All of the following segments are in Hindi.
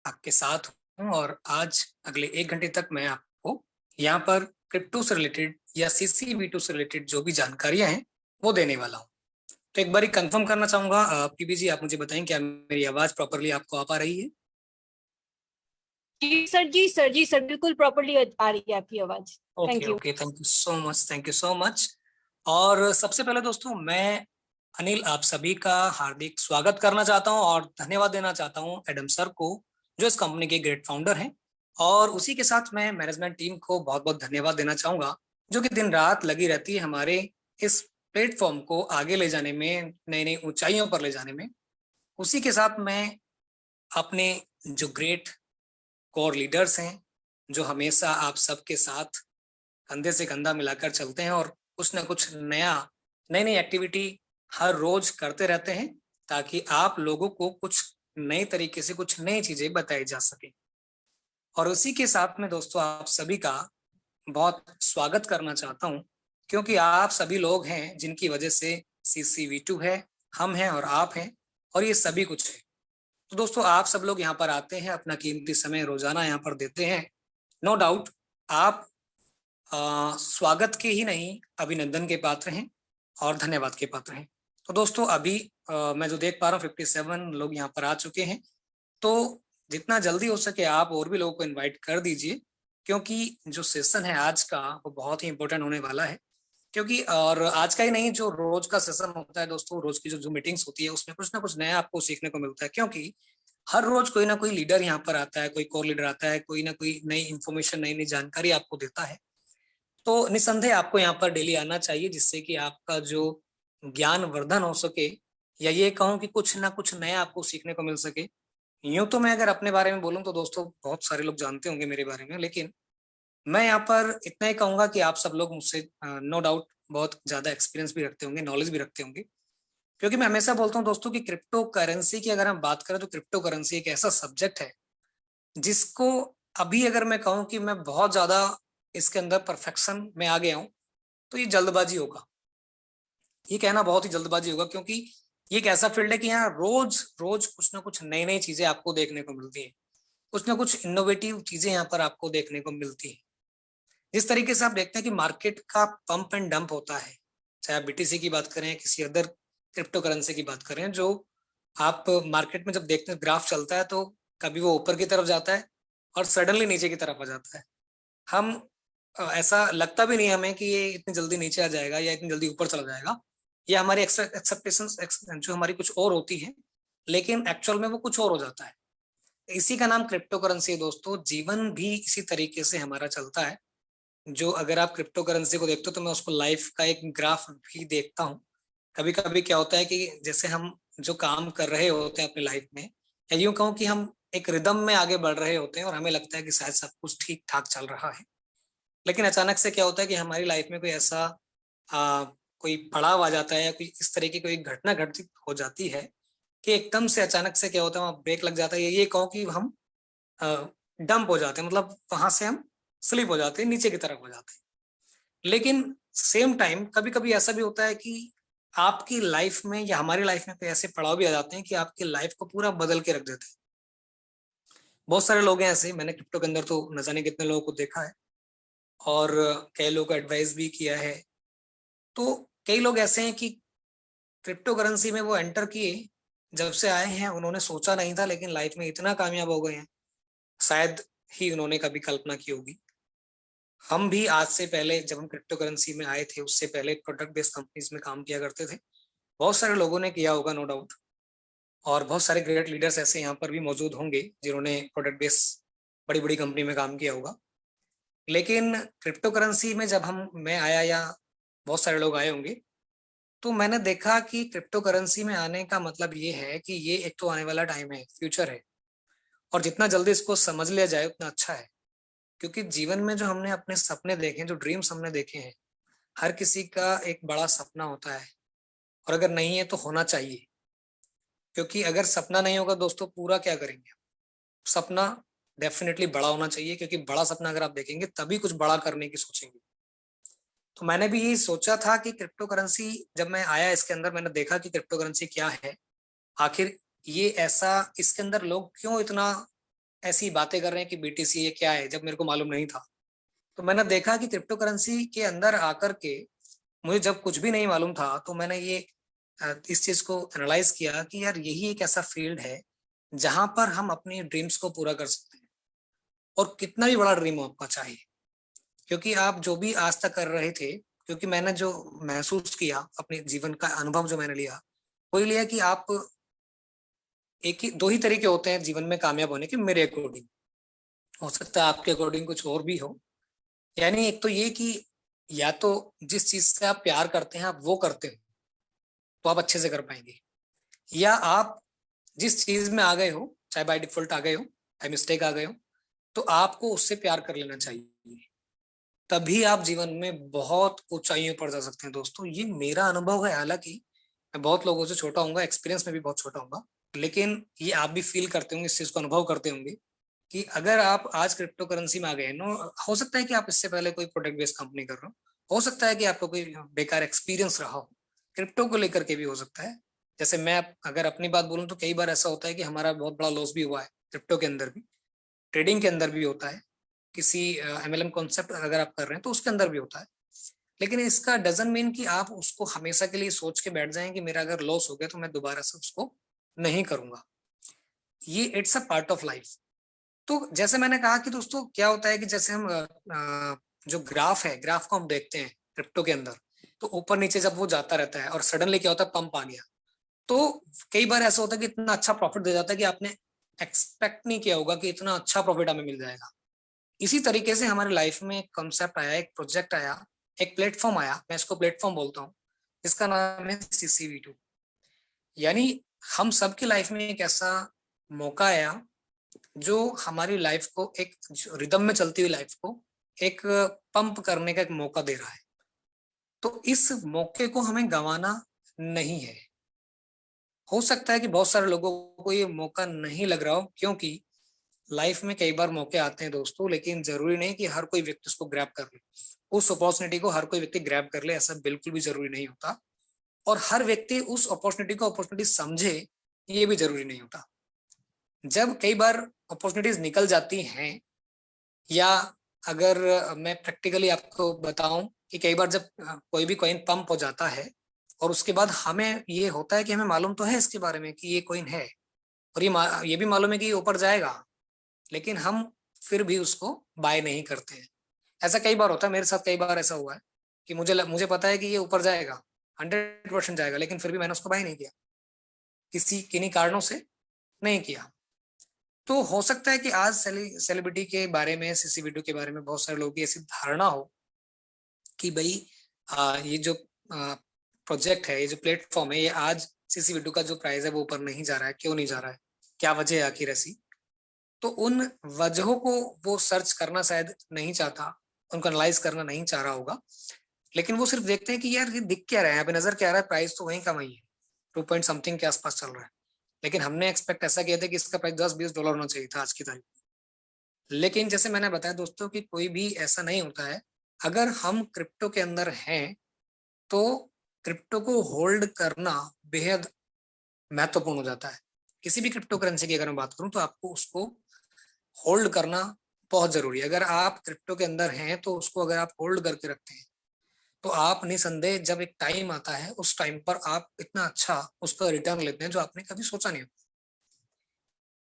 आपके साथ हूँ और आज अगले 1 घंटे तक मैं आपको यहाँ पर क्रिप्टो से रिलेटेड या CC V2 से रिलेटेड जो भी जानकारियां हैं वो देने वाला हूँ। तो एक बार कंफर्म करना चाहूंगा, पीबी जी आप मुझे बताएं क्या मेरी आवाज प्रॉपरली आपको आ पा रही है? जी सर, जी सर, जी सर, बिल्कुल प्रॉपर्ली आ रही है आपकी आवाज। Okay thank you. Okay, thank you so much, thank you so much. और सबसे पहले दोस्तों मैं अनिल आप सभी का हार्दिक स्वागत करना चाहता हूं और धन्यवाद देना चाहता हूं एडम सर को, जो इस कंपनी के ग्रेट फाउंडर हैं। और उसी के साथ मैं मैनेजमेंट टीम को बहुत बहुत धन्यवाद देना चाहूंगा, जो कि दिन रात लगी रहती है हमारे इस प्लेटफॉर्म को आगे ले जाने में, नई नई ऊंचाइयों पर ले जाने में। उसी के साथ मैं अपने जो ग्रेट कोर लीडर्स हैं, जो हमेशा आप सबके साथ कंधे से कंधा मिलाकर चलते हैं और कुछ ना कुछ नया, नई नई एक्टिविटी हर रोज करते रहते हैं, ताकि आप लोगों को कुछ नए तरीके से कुछ नई चीजें बताई जा सके। और उसी के साथ में दोस्तों आप सभी का बहुत स्वागत करना चाहता हूं, क्योंकि आप सभी लोग हैं जिनकी वजह से CC V2 है, हम हैं और आप हैं, और ये सभी कुछ है। तो दोस्तों आप सब लोग यहाँ पर आते हैं, अपना कीमती समय रोजाना यहाँ पर देते हैं। नो डाउट आप स्वागत के ही नहीं, अभिनंदन के पात्र हैं और धन्यवाद के पात्र हैं। तो दोस्तों अभी मैं जो देख पा रहा हूँ 57 लोग यहाँ पर आ चुके हैं। तो जितना जल्दी हो सके आप और भी लोगों को इनवाइट कर दीजिए, क्योंकि जो सेशन है आज का वो बहुत ही इंपॉर्टेंट होने वाला है। क्योंकि और आज का ही नहीं, जो रोज का सेशन होता है दोस्तों, रोज की जो मीटिंग्स होती है उसमें कुछ ना कुछ नया आपको सीखने को मिलता है। क्योंकि हर रोज कोई ना कोई लीडर यहाँ पर आता है, कोई कोर लीडर आता है, कोई ना कोई नई इन्फॉर्मेशन, नई नई जानकारी आपको देता है। तो निसंदेह आपको यहाँ पर डेली आना चाहिए, जिससे कि आपका जो ज्ञान वर्धन हो सके, या ये कहूँ कि कुछ ना कुछ नया आपको सीखने को मिल सके। यूं तो मैं अगर अपने बारे में बोलूं तो दोस्तों बहुत सारे लोग जानते होंगे मेरे बारे में, लेकिन मैं यहाँ पर इतना ही कहूंगा कि आप सब लोग मुझसे नो डाउट बहुत ज्यादा एक्सपीरियंस भी रखते होंगे, नॉलेज भी रखते होंगे। क्योंकि मैं हमेशा बोलता हूँ दोस्तों कि क्रिप्टो करेंसी की अगर हम बात करें तो क्रिप्टो करेंसी एक ऐसा सब्जेक्ट है जिसको अभी अगर मैं कहूँ कि मैं बहुत ज्यादा इसके अंदर परफेक्शन में आ गया हूँ, तो ये जल्दबाजी होगा, ये कहना बहुत ही जल्दबाजी होगा। क्योंकि ये एक ऐसा फील्ड है कि यहाँ रोज रोज कुछ ना कुछ नई नई चीजें आपको देखने को मिलती है, कुछ ना कुछ इनोवेटिव चीजें यहाँ पर आपको देखने को मिलती है। जिस तरीके से आप देखते हैं कि मार्केट का पंप एंड डंप होता है, चाहे आप BTC की बात करें, किसी अदर क्रिप्टो करेंसी की बात करें, जो आप मार्केट में जब देखते हैं ग्राफ चलता है तो कभी वो ऊपर की तरफ जाता है और सडनली नीचे की तरफ आ जाता है। हम ऐसा लगता भी नहीं हमें कि ये इतनी जल्दी नीचे आ जाएगा या इतनी जल्दी ऊपर चला जाएगा। ये हमारी एक्सपेक्टेशंस जो हमारी कुछ और होती है, लेकिन एक्चुअल में वो कुछ और हो जाता है। इसी का नाम क्रिप्टो करेंसी है दोस्तों। जीवन भी इसी तरीके से हमारा चलता है। जो अगर आप क्रिप्टो करेंसी को देखते हो तो मैं उसको लाइफ का एक ग्राफ भी देखता हूँ। कभी कभी क्या होता है कि जैसे हम जो काम कर रहे होते हैं अपनी लाइफ में, या यूं कहूँ कि हम एक रिदम में आगे बढ़ रहे होते हैं और हमें लगता है कि शायद सब कुछ ठीक ठाक चल रहा है, लेकिन अचानक से क्या होता है कि हमारी लाइफ में कोई ऐसा आ, कोई पड़ाव आ जाता है या कोई इस तरह की कोई घटना घटित हो जाती है कि एकदम से अचानक से क्या होता है, वहाँ ब्रेक लग जाता है, ये कहो कि हम डंप हो जाते हैं, मतलब वहां से हम स्लिप हो जाते हैं, नीचे की तरफ हो जाते हैं। लेकिन सेम टाइम कभी कभी ऐसा भी होता है कि आपकी लाइफ में या हमारी लाइफ में कोई ऐसे पड़ाव भी आ जाते हैं कि आपकी लाइफ को पूरा बदल के रख देते हैं। बहुत सारे लोग हैं ऐसे, मैंने क्रिप्टो के अंदर तो न जाने कितने लोगों को देखा है और कई लोगों को एडवाइस भी किया है। तो कई लोग ऐसे हैं कि क्रिप्टो करेंसी में वो एंटर किए, जब से आए हैं उन्होंने सोचा नहीं था, लेकिन लाइफ में इतना कामयाब हो गए हैं, शायद ही उन्होंने कभी कल्पना की होगी। हम भी आज से पहले जब हम क्रिप्टो करेंसी में आए थे, उससे पहले प्रोडक्ट बेस्ड कंपनीज में काम किया करते थे। बहुत सारे लोगों ने किया होगा नो डाउट, और बहुत सारे ग्रेट लीडर्स ऐसे यहाँ पर भी मौजूद होंगे जिन्होंने प्रोडक्ट बेस्ड बड़ी बड़ी कंपनी में काम किया होगा। लेकिन क्रिप्टो करेंसी में जब हम मैं आया, या बहुत सारे लोग आए होंगे, तो मैंने देखा कि क्रिप्टो करेंसी में आने का मतलब ये है कि ये एक तो आने वाला टाइम है, फ्यूचर है, और जितना जल्दी इसको समझ लिया जाए उतना अच्छा है। क्योंकि जीवन में जो हमने अपने सपने देखे हैं, जो ड्रीम्स हमने देखे हैं, हर किसी का एक बड़ा सपना होता है, और अगर नहीं है तो होना चाहिए। क्योंकि अगर सपना नहीं होगा दोस्तों, पूरा क्या करेंगे? सपना डेफिनेटली बड़ा होना चाहिए, क्योंकि बड़ा सपना अगर आप देखेंगे तभी कुछ बड़ा करने की सोचेंगे। तो मैंने भी यही सोचा था कि क्रिप्टो करेंसी, जब मैं आया इसके अंदर मैंने देखा कि क्रिप्टो करेंसी क्या है, आखिर ये ऐसा, इसके अंदर लोग क्यों इतना ऐसी बातें कर रहे हैं कि बीटीसी ये क्या है, जब मेरे को मालूम नहीं था। तो मैंने देखा कि क्रिप्टो करेंसी के अंदर आकर के मुझे जब कुछ भी नहीं मालूम था, तो मैंने ये इस चीज को एनालाइज किया कि यार यही एक ऐसा फील्ड है जहां पर हम अपनी ड्रीम्स को पूरा कर सकते हैं, और कितना भी बड़ा ड्रीम हो आपका चाहिए। क्योंकि आप जो भी आज तक कर रहे थे, क्योंकि मैंने जो महसूस किया अपने जीवन का अनुभव जो मैंने लिया, वो ये लिया कि आप एक ही दो ही तरीके होते हैं जीवन में कामयाब होने के, मेरे अकॉर्डिंग। हो सकता है आपके अकॉर्डिंग कुछ और भी हो। यानी एक तो ये कि या तो जिस चीज से आप प्यार करते हैं आप वो करते हो, तो आप अच्छे से कर पाएंगे। या आप जिस चीज में आ गए हो, चाहे बाय डिफॉल्ट आ गए हो, बाय मिस्टेक आ गए हो, तो आपको उससे प्यार कर लेना चाहिए। तभी आप जीवन में बहुत ऊंचाइयों पर जा सकते हैं दोस्तों। ये मेरा अनुभव है, हालांकि मैं बहुत लोगों से छोटा हूँ, एक्सपीरियंस में भी बहुत छोटा हूँ, लेकिन ये आप भी फील करते होंगे, इस चीज को अनुभव करते होंगे कि अगर आप आज क्रिप्टो करेंसी में आ गए नो, हो सकता है कि आप इससे पहले कोई प्रोडक्ट बेस्ड कंपनी कर रहे हो सकता है कि आपको कोई बेकार एक्सपीरियंस रहा हो, क्रिप्टो को लेकर के भी हो सकता है। जैसे मैं अगर अपनी बात बोलूं तो कई बार ऐसा होता है कि हमारा बहुत बड़ा लॉस भी हुआ है क्रिप्टो के अंदर भी, ट्रेडिंग के अंदर भी होता है, किसी एमएलएम कॉन्सेप्ट अगर आप कर रहे हैं तो उसके अंदर भी होता है। लेकिन इसका डजंट मीन कि आप उसको हमेशा के लिए सोच के बैठ जाएं कि मेरा अगर लॉस हो गया तो मैं दोबारा से उसको नहीं करूंगा। ये it's a part of life. तो जैसे मैंने कहा कि दोस्तों क्या होता है कि जैसे हम जो ग्राफ है, ग्राफ को हम देखते हैं क्रिप्टो के अंदर, तो ऊपर नीचे जब वो जाता रहता है और सडनली क्या होता है, पंप आ गया, तो कई बार ऐसा होता है कि इतना अच्छा प्रॉफिट दे जाता है कि आपने एक्सपेक्ट नहीं किया होगा कि इतना अच्छा प्रॉफिट हमें मिल जाएगा। इसी तरीके से हमारी लाइफ में एक कॉन्सेप्ट आया, एक प्रोजेक्ट आया, एक प्लेटफॉर्म आया, मैं इसको प्लेटफॉर्म बोलता हूँ, इसका नाम है CCV2। यानी हम सबकी लाइफ में एक ऐसा मौका आया जो हमारी लाइफ को, एक रिदम में चलती हुई लाइफ को एक पंप करने का एक मौका दे रहा है। तो इस मौके को हमें गंवाना नहीं है। हो सकता है कि बहुत सारे लोगों को ये मौका नहीं लग रहा हो, क्योंकि लाइफ में कई बार मौके आते हैं दोस्तों, लेकिन जरूरी नहीं कि हर कोई व्यक्ति उसको ग्रैब कर ले, उस अपॉर्चुनिटी को हर कोई व्यक्ति ग्रैब कर ले, ऐसा बिल्कुल भी जरूरी नहीं होता। और हर व्यक्ति उस अपॉर्चुनिटी को अपॉर्चुनिटी समझे, ये भी जरूरी नहीं होता। जब कई बार अपॉर्चुनिटीज निकल जाती हैं, या अगर मैं प्रैक्टिकली आपको बताऊं कि कई बार जब कोई भी कॉइन पंप हो जाता है और उसके बाद हमें ये होता है कि हमें मालूम तो है इसके बारे में कि ये कॉइन है, और ये भी मालूम है कि ये ऊपर जाएगा, लेकिन हम फिर भी उसको बाय नहीं करते हैं। ऐसा कई बार होता है, मेरे साथ कई बार ऐसा हुआ है कि मुझे पता है कि ये ऊपर जाएगा, 100% जाएगा, लेकिन फिर भी मैंने उसको बाय नहीं किया, किन्हीं कारणों से नहीं किया। तो हो सकता है कि आज सेलिब्रिटी के बारे में, CCV2 के बारे में बहुत सारे लोगों की ऐसी धारणा हो कि भाई ये जो प्रोजेक्ट है, ये जो प्लेटफॉर्म है, ये आज CCV2 का जो प्राइस है वो ऊपर नहीं जा रहा है, क्यों नहीं जा रहा है, क्या वजह है आखिर ऐसी। तो उन वजहों को वो सर्च करना शायद नहीं चाहता, उनको एनालाइज करना नहीं चाह रहा होगा, लेकिन वो सिर्फ देखते हैं कि यार ये दिख क्या रहा है, यहाँ पे नजर क्या आ रहा है, प्राइस तो वहीं का वहीं है, 2 पॉइंट समथिंग के आसपास चल रहा है। लेकिन हमने एक्सपेक्ट ऐसा किया था कि इसका प्राइस $10-20 होना चाहिए था आज की तारीख में। लेकिन जैसे मैंने बताया दोस्तों कि कोई भी ऐसा नहीं होता है। अगर हम क्रिप्टो के अंदर हैं तो क्रिप्टो को होल्ड करना बेहद महत्वपूर्ण हो जाता है। किसी भी क्रिप्टो करेंसी की अगर मैं बात करूं तो आपको उसको होल्ड करना बहुत जरूरी है। अगर आप क्रिप्टो के अंदर हैं तो उसको अगर आप होल्ड करके रखते हैं तो आप निसंदेह जब एक टाइम आता है उस टाइम पर आप इतना अच्छा उसका रिटर्न लेते हैं जो आपने कभी सोचा नहीं।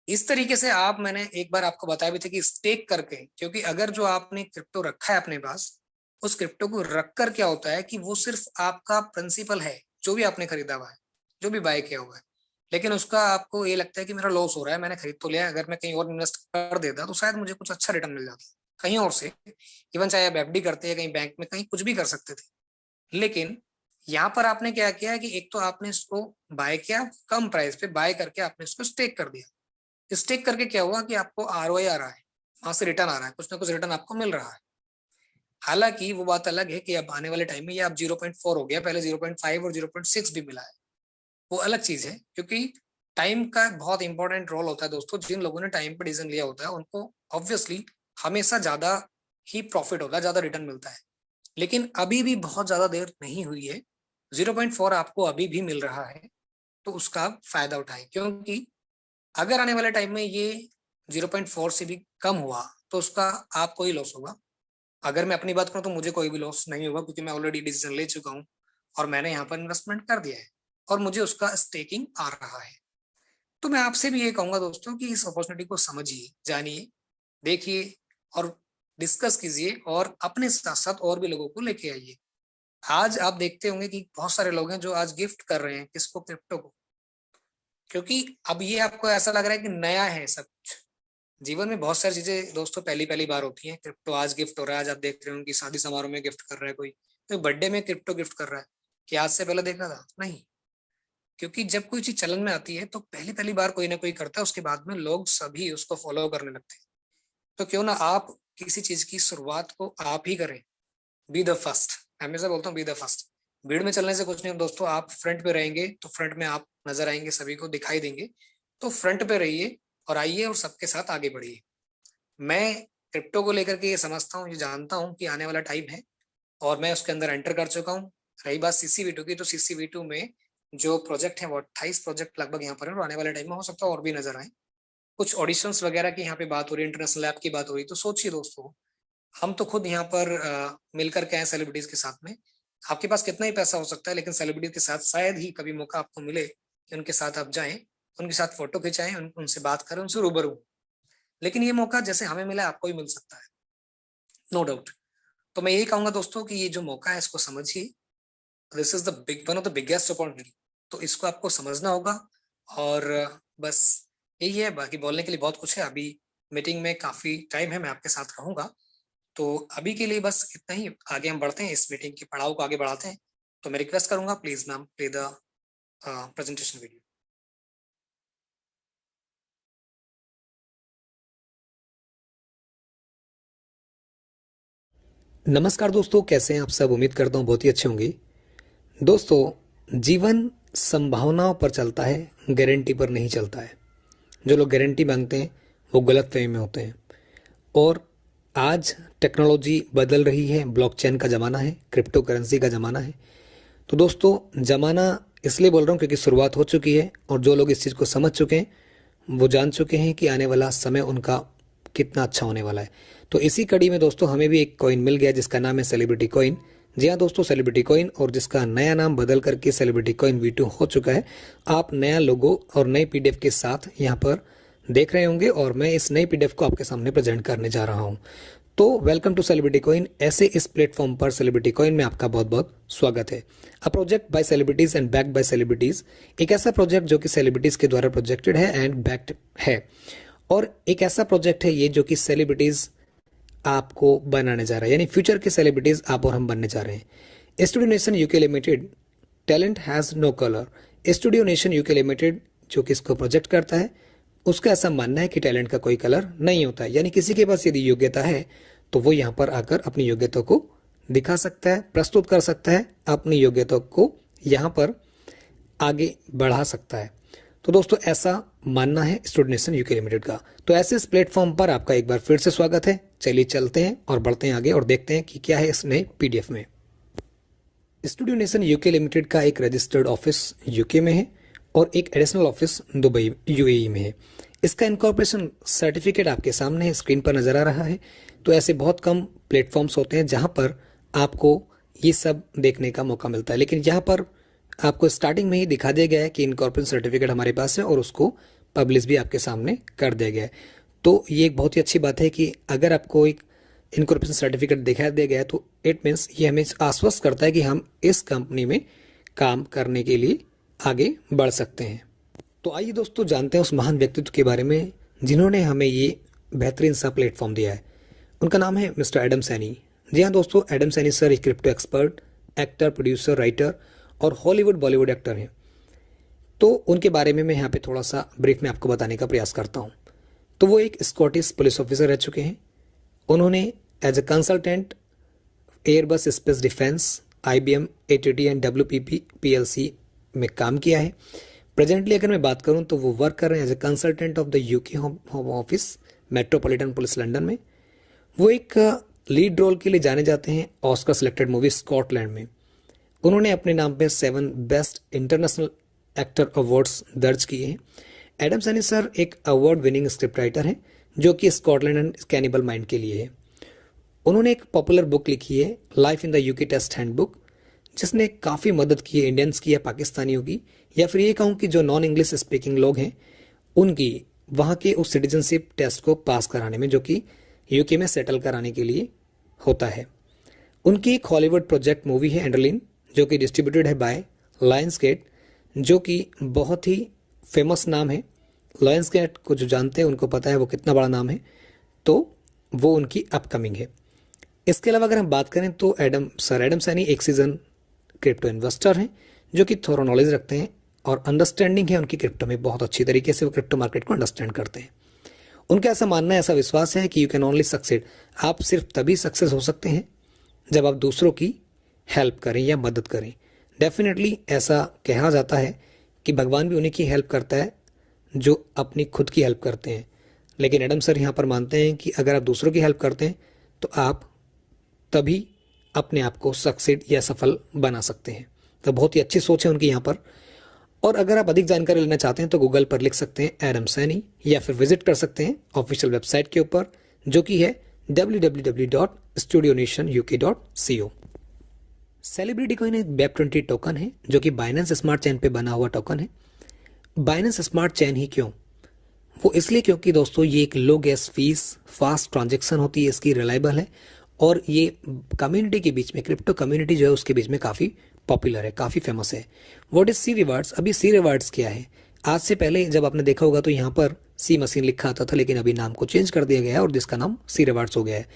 इस तरीके से आप, मैंने एक बार आपको बताया भी था कि स्टेक करके, क्योंकि अगर जो आपने क्रिप्टो रखा है अपने पास, उस क्रिप्टो को रखकर क्या होता है कि वो सिर्फ आपका प्रिंसिपल है, जो भी आपने खरीदा हुआ है, जो भी बाय किया हुआ है, लेकिन उसका आपको ये लगता है कि मेरा लॉस हो रहा है, मैंने खरीद तो लिया, अगर मैं कहीं और इन्वेस्ट कर देता तो शायद मुझे कुछ अच्छा रिटर्न मिल जाता कहीं और से। इवन चाहे आप FD करते हैं कहीं बैंक में, कहीं कुछ भी कर सकते थे। लेकिन यहाँ पर आपने क्या किया कि एक तो आपने इसको बाय किया, कम प्राइस पे बाय करके आपने इसको स्टेक कर दिया। स्टेक करके क्या हुआ कि आपको ROI आ रहा है, वहां से रिटर्न आ रहा है, कुछ ना कुछ रिटर्न आपको मिल रहा है। हालांकि वो बात अलग है कि अब आने वाले टाइम में ये अब 0.4 हो गया, पहले 0.5 और 0.6 भी मिला है, वो अलग चीज है। क्योंकि टाइम का बहुत इंपॉर्टेंट रोल होता है दोस्तों। जिन लोगों ने टाइम पे डिसीजन लिया होता है उनको ऑब्वियसली हमेशा ज्यादा ही प्रॉफिट होता है, ज्यादा रिटर्न मिलता है। लेकिन अभी भी बहुत ज्यादा देर नहीं हुई है, 0.4 आपको अभी भी मिल रहा है, तो उसका फायदा उठाएं। क्योंकि अगर आने वाले टाइम में ये 0.4 से भी कम हुआ तो उसका आपको ही लॉस होगा। अगर मैं अपनी बात करूं तो मुझे कोई भी लॉस नहीं होगा, क्योंकि मैं ऑलरेडी डिसीजन ले चुका हूं और मैंने यहाँ पर इन्वेस्टमेंट कर दिया है और मुझे उसका स्टेकिंग आ रहा है। तो मैं आपसे भी ये कहूंगा दोस्तों कि इस अपॉर्चुनिटी को समझिए, जानिए, देखिए और डिस्कस कीजिए और अपने साथ साथ और भी लोगों को लेके आइए। आज आप देखते होंगे कि बहुत सारे लोग हैं जो आज गिफ्ट कर रहे हैं किसको, क्रिप्टो को, क्योंकि अब ये आपको ऐसा लग रहा है कि नया है सब कुछ। जीवन में बहुत सारी चीजें दोस्तों पहली पहली बार होती हैं। क्रिप्टो आज गिफ्ट हो रहा है, आज आप देख रहे हो कि शादी समारोह में गिफ्ट कर रहा है कोई, तो बर्थडे में क्रिप्टो गिफ्ट कर रहा है। कि आज से पहले देखा था? नहीं। क्योंकि जब कोई चीज चलन में आती है तो पहली पहली बार कोई ना कोई करता है, उसके बाद में लोग सभी उसको फॉलो करने लगते हैं। तो क्यों ना आप किसी चीज की शुरुआत को आप ही करें। Be the first. हमेशा बोलता हूँ बी द फर्स्ट। भीड़ में चलने से कुछ नहीं दोस्तों, आप फ्रंट पे रहेंगे तो फ्रंट में आप नजर आएंगे, सभी को दिखाई देंगे। तो फ्रंट पे रहिए और आइए और सबके साथ आगे बढ़िए। मैं क्रिप्टो को लेकर के ये समझता हूँ, ये जानता हूँ कि आने वाला टाइम है और मैं उसके अंदर एंटर कर चुका हूँ। रही बात CC V2 की, तो CC V2 में जो प्रोजेक्ट है वो 28 प्रोजेक्ट लगभग यहाँ पर है और आने वाले टाइम में हो सकता है और भी नजर आए। कुछ ऑडिशंस वगैरह की यहाँ पे बात हो रही है, इंटरनेशनल ऐप की बात हो रही है। तो सोचिए दोस्तों, हम तो खुद यहाँ पर मिलकर के आए सेलिब्रिटीज के साथ में। आपके पास कितना ही पैसा हो सकता है, लेकिन सेलिब्रिटी के साथ शायद ही कभी मौका आपको मिले कि उनके साथ आप जाएं, उनके साथ फोटो खिंचाएं, उनसे बात करें, उनसे रूबरू। लेकिन ये मौका जैसे हमें मिला है, आपको भी मिल सकता है, नो डाउट। तो मैं यही कहूंगा दोस्तों कि ये जो मौका है इसको समझिए। This is the big one of the biggest opportunity. तो इसको आपको समझना होगा। और बस यही है, बाकी बोलने के लिए बहुत कुछ है। अभी मीटिंग में काफी टाइम है, मैं आपके साथ रहूंगा। तो अभी के लिए बस इतना ही। आगे हम बढ़ते हैं, इस मीटिंग के पड़ाव को आगे बढ़ाते हैं। तो मैं रिक्वेस्ट करूंगा, please ma'am play the presentation video. नमस्कार दोस्तों, कैसे हैं आप सब? उम्मीद करता हूँ बहुत ही अच्छे होंगे। दोस्तों, जीवन संभावनाओं पर चलता है, गारंटी पर नहीं चलता है। जो लोग गारंटी मांगते हैं वो गलत फहमी में होते हैं। और आज टेक्नोलॉजी बदल रही है, ब्लॉकचेन का ज़माना है, क्रिप्टो करेंसी का ज़माना है। तो दोस्तों, ज़माना इसलिए बोल रहा हूँ क्योंकि शुरुआत हो चुकी है और जो लोग इस चीज़ को समझ चुके हैं वो जान चुके हैं कि आने वाला समय उनका कितना अच्छा होने वाला है। तो इसी कड़ी में दोस्तों हमें भी एक कॉइन मिल गया जिसका नाम है सेलिब्रिटी कॉइन। जी हाँ दोस्तों, सेलिब्रिटी कॉइन, और जिसका नया नाम बदल करके सेलिब्रिटी कॉइन V2 हो चुका है। आप नया लोगो और नए PDF के साथ यहाँ पर देख रहे होंगे और मैं इस नई PDF को आपके सामने प्रेजेंट करने जा रहा हूँ। तो वेलकम टू सेलिब्रिटी कॉइन। ऐसे इस प्लेटफॉर्म पर सेलिब्रिटी कॉइन में आपका बहुत बहुत स्वागत है। A project by celebrities and backed by celebrities. एक ऐसा प्रोजेक्ट जो कि सेलिब्रिटीज के द्वारा प्रोजेक्टेड है एंड बैक्ड है। और एक ऐसा प्रोजेक्ट है ये जो कि सेलिब्रिटीज आपको बनाने जा रहा है, यानी फ्यूचर के सेलिब्रिटीज आप और हम बनने जा रहे हैं। Studio Nation UK Limited, talent has no colour. Studio Nation UK Limited जो कि इसको प्रोजेक्ट करता है, उसका ऐसा मानना है कि टैलेंट का कोई कलर नहीं होता है। यानी किसी के पास यदि योग्यता है तो वो यहाँ पर आकर अपनी योग्यता को दिखा सकता है, प्रस्तुत कर सकता है, अपनी योग्यता को यहाँ पर आगे बढ़ा सकता है। तो दोस्तों ऐसा मानना है स्टूडियो नेशन यूके लिमिटेड का। तो ऐसे इस प्लेटफॉर्म पर आपका एक बार फिर से स्वागत है। चलिए चलते हैं और बढ़ते हैं आगे और देखते हैं कि क्या है इस नए PDF में। स्टूडियो नेशन यूके लिमिटेड का एक रजिस्टर्ड ऑफिस यूके में है और एक एडिशनल ऑफिस दुबई UAE में है। इसका इनकॉर्पोरेशन सर्टिफिकेट आपके सामने स्क्रीन पर नजर आ रहा है। तो ऐसे बहुत कम प्लेटफॉर्म्स होते हैं जहां पर आपको ये सब देखने का मौका मिलता है, लेकिन यहाँ पर आपको स्टार्टिंग में ही दिखा दिया गया है कि इनकॉर्पोरेशन सर्टिफिकेट हमारे पास है और उसको पब्लिश भी आपके सामने कर दिया गया है। तो ये एक बहुत ही अच्छी बात है कि अगर आपको एक इनकॉर्पोरेशन सर्टिफिकेट दिखा दिया गया है तो इट मीन्स ये हमें आश्वस्त करता है कि हम इस कंपनी में काम करने के लिए आगे बढ़ सकते हैं। तो आइए दोस्तों जानते हैं उस महान व्यक्तित्व के बारे में जिन्होंने हमें ये बेहतरीन सा प्लेटफॉर्म दिया है। उनका नाम है मिस्टर एडम सैनी। जी हाँ दोस्तों, एडम सैनी सर एक crypto expert, actor, producer, writer और हॉलीवुड बॉलीवुड एक्टर हैं। तो उनके बारे में मैं यहाँ पे थोड़ा सा ब्रीफ में आपको बताने का प्रयास करता हूँ। तो वो एक स्कॉटिश पुलिस ऑफिसर रह चुके हैं। उन्होंने as a consultant Airbus Space Defence, IBM, ATT and WPP PLC में काम किया है। प्रेजेंटली अगर मैं बात करूं तो वो वर्क कर रहे हैं as a consultant of the UK Home Office, Metropolitan Police London में। वो एक लीड रोल के लिए जाने जाते हैं ऑस्कर सिलेक्टेड मूवी स्कॉटलैंड में। उन्होंने अपने नाम पे 7 बेस्ट इंटरनेशनल एक्टर अवार्ड्स दर्ज किए हैं। एडम सैनी सर एक अवार्ड विनिंग स्क्रिप्ट राइटर हैं जो कि स्कॉटलैंड एंड कैनिबल माइंड के लिए है। उन्होंने एक पॉपुलर बुक लिखी है Life in the UK test handbook, जिसने काफ़ी मदद की है इंडियंस की या पाकिस्तानियों की, या फिर ये कहूँ कि जो नॉन इंग्लिश स्पीकिंग लोग हैं उनकी वहाँ के उस सिटीजनशिप टेस्ट को पास कराने में, जो कि यूके में सेटल कराने के लिए होता है। उनकी एक हॉलीवुड प्रोजेक्ट मूवी है एंडरलिन, जो कि डिस्ट्रीब्यूटेड है बाय लायंसगेट, जो कि बहुत ही फेमस नाम है। लायंसगेट को जो जानते हैं उनको पता है वो कितना बड़ा नाम है, तो वो उनकी अपकमिंग है। इसके अलावा अगर हम बात करें तो सर एडम सैनी एक सीजन क्रिप्टो इन्वेस्टर हैं, जो कि थोड़ा नॉलेज रखते हैं और अंडरस्टैंडिंग है उनकी क्रिप्टो में, बहुत अच्छी तरीके से वो क्रिप्टो मार्केट को अंडरस्टैंड करते हैं। उनका ऐसा मानना है, ऐसा विश्वास है कि यू कैन ओनली सक्सेड, आप सिर्फ तभी सक्सेस हो सकते हैं जब आप दूसरों की हेल्प करें या मदद करें। डेफिनेटली ऐसा कहा जाता है कि भगवान भी उन्हीं की हेल्प करता है जो अपनी खुद की हेल्प करते हैं, लेकिन एडम सर यहाँ पर मानते हैं कि अगर आप दूसरों की हेल्प करते हैं तो आप तभी अपने आप को सक्सेड या सफल बना सकते हैं। तो बहुत ही अच्छी सोच है उनकी यहाँ पर। और अगर आप अधिक जानकारी लेना चाहते हैं तो गूगल पर लिख सकते हैं एडम सैनी, या फिर विजिट कर सकते हैं ऑफिशियल वेबसाइट के ऊपर, जो कि है www.studionationuk.co। सेलिब्रिटी कॉइन एक वेब20 टोकन है, जो कि बाइनेंस स्मार्ट चेन पे बना हुआ टोकन है। बाइनेंस स्मार्ट चेन ही क्यों? वो इसलिए क्योंकि दोस्तों ये एक लो गैस फीस, फास्ट ट्रांजैक्शन होती है, इसकी रिलायबल है, और ये कम्युनिटी के बीच में, क्रिप्टो कम्युनिटी जो है उसके बीच में काफ़ी पॉपुलर है, काफ़ी फेमस है। What is C rewards? अभी सी रिवार्ड्स क्या है? आज से पहले जब आपने देखा होगा तो यहाँ पर सी मशीन लिखा आता था, लेकिन अभी नाम को चेंज कर दिया गया है और जिसका नाम सी रिवार्ड्स हो गया है।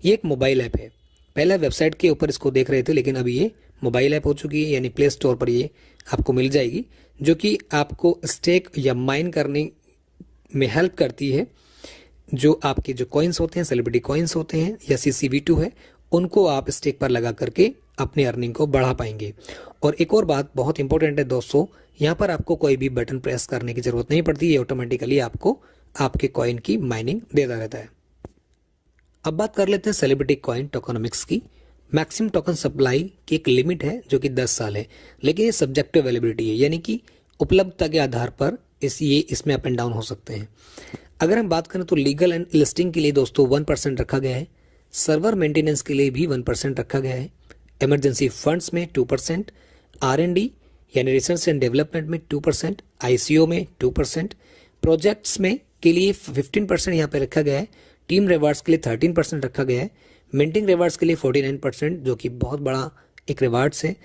ये एक मोबाइल ऐप है। पहले वेबसाइट के ऊपर इसको देख रहे थे, लेकिन अभी ये मोबाइल ऐप हो चुकी है, यानी प्ले स्टोर पर ये आपको मिल जाएगी, जो कि आपको स्टेक या माइन करने में हेल्प करती है। जो आपके जो कॉइन्स होते हैं, सेलिब्रिटी कॉइन्स होते हैं या CCV2 है, उनको आप स्टेक पर लगा करके अपनी अर्निंग को बढ़ा पाएंगे। और एक और बात बहुत इंपॉर्टेंट है दोस्तों, यहाँ पर आपको कोई भी बटन प्रेस करने की जरूरत नहीं पड़ती, ये ऑटोमेटिकली आपको आपके कॉइन की माइनिंग देता रहता है। अब बात कर लेते हैं सेलिब्रिटी कॉइन टोकनोमिक्स की। मैक्सिमम टोकन सप्लाई की एक लिमिट है जो कि 10 साल है, लेकिन ये सब्जेक्टिव अवेलेबिलिटी है, यानी कि उपलब्धता के आधार पर इसमें अप एंड डाउन हो सकते हैं। अगर हम बात करें तो लीगल एंड लिस्टिंग के लिए दोस्तों 1% रखा गया है, सर्वर मेंटेनेंस के लिए भी 1% रखा गया है, इमरजेंसी फंड्स में 2%, R&D यानी रिसर्च एंड डेवलपमेंट में 2%, ICO में 2%, प्रोजेक्ट्स में के लिए 15% यहाँ पे रखा गया है, टीम रिवार्ड्स के लिए 13% रखा गया है, मिंटिंग रिवार्ड्स के लिए 49%, जो कि बहुत बड़ा एक रिवार्ड्स है,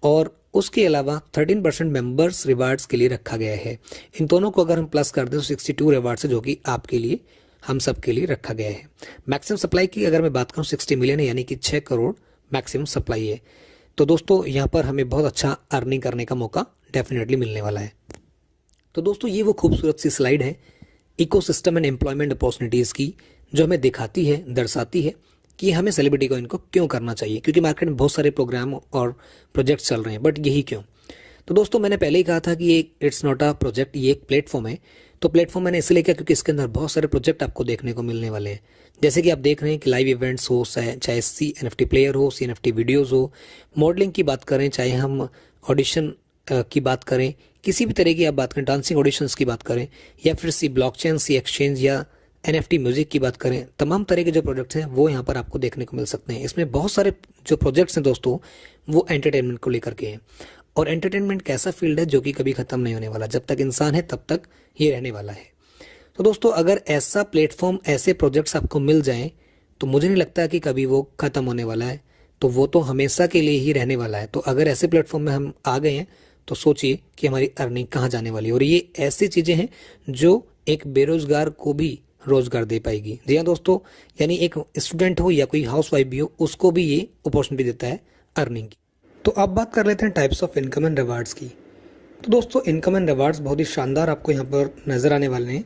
और उसके अलावा 13% मेंबर्स रिवार्ड्स के लिए रखा गया है। इन दोनों को अगर हम प्लस कर दें तो 62 रिवार्ड्स है, जो कि आपके लिए, हम सब के लिए रखा गया है। मैक्सिमम सप्लाई की अगर मैं बात करूं 60 मिलियन है, यानी कि 6 करोड़ मैक्सिमम सप्लाई है। तो दोस्तों यहाँ पर हमें बहुत अच्छा अर्निंग करने का मौका डेफिनेटली मिलने वाला है। तो दोस्तों ये वो खूबसूरत सी स्लाइड है इकोसिस्टम एंड एम्प्लॉयमेंट अपॉर्चुनिटीज़ की, जो हमें दिखाती है, दर्शाती है कि हमें सेलिब्रिटी को इनको क्यों करना चाहिए, क्योंकि मार्केट में बहुत सारे प्रोग्राम और प्रोजेक्ट चल रहे हैं, बट यही क्यों? तो दोस्तों मैंने पहले ही कहा था कि ये इट्स नॉट अ प्रोजेक्ट, ये एक प्लेटफॉर्म है। तो प्लेटफॉर्म मैंने इसलिए किया क्योंकि इसके अंदर बहुत सारे प्रोजेक्ट आपको देखने को मिलने वाले हैं। जैसे कि आप देख रहे हैं कि लाइव इवेंट्स हो, चाहे CNFT प्लेयर हो, CNFT वीडियोज़ हो, मॉडलिंग की बात करें, चाहे हम ऑडिशन की बात करें, किसी भी तरह की आप बात करें, डांसिंग ऑडिशंस की बात करें, या फिर ब्लॉकचेन, एक्सचेंज या NFT म्यूजिक की बात करें, तमाम तरह के जो प्रोजेक्ट्स हैं वो यहाँ पर आपको देखने को मिल सकते हैं। इसमें बहुत सारे जो प्रोजेक्ट्स हैं दोस्तों वो एंटरटेनमेंट को लेकर के हैं, और एंटरटेनमेंट कैसा फील्ड है जो कि कभी ख़त्म नहीं होने वाला, जब तक इंसान है तब तक ये रहने वाला है। तो दोस्तों अगर ऐसा प्लेटफॉर्म, ऐसे प्रोजेक्ट्स आपको मिल जाएं तो मुझे नहीं लगता कि कभी वो ख़त्म होने वाला है, तो वो तो हमेशा के लिए ही रहने वाला है। तो अगर ऐसे प्लेटफॉर्म में हम आ गए हैं तो सोचिए कि हमारी अर्निंग कहाँ जाने वाली है। और ये ऐसी चीज़ें हैं जो एक बेरोजगार को भी रोजगार दे पाएगी। जी हाँ दोस्तों, यानी एक स्टूडेंट हो या कोई हाउस वाइफ भी हो, उसको भी ये अपॉर्चुनिटी देता है अर्निंग की। तो अब बात कर लेते हैं types of income and rewards की। तो दोस्तों इनकम एंड रिवार्ड्स बहुत ही शानदार आपको यहाँ पर नजर आने वाले हैं।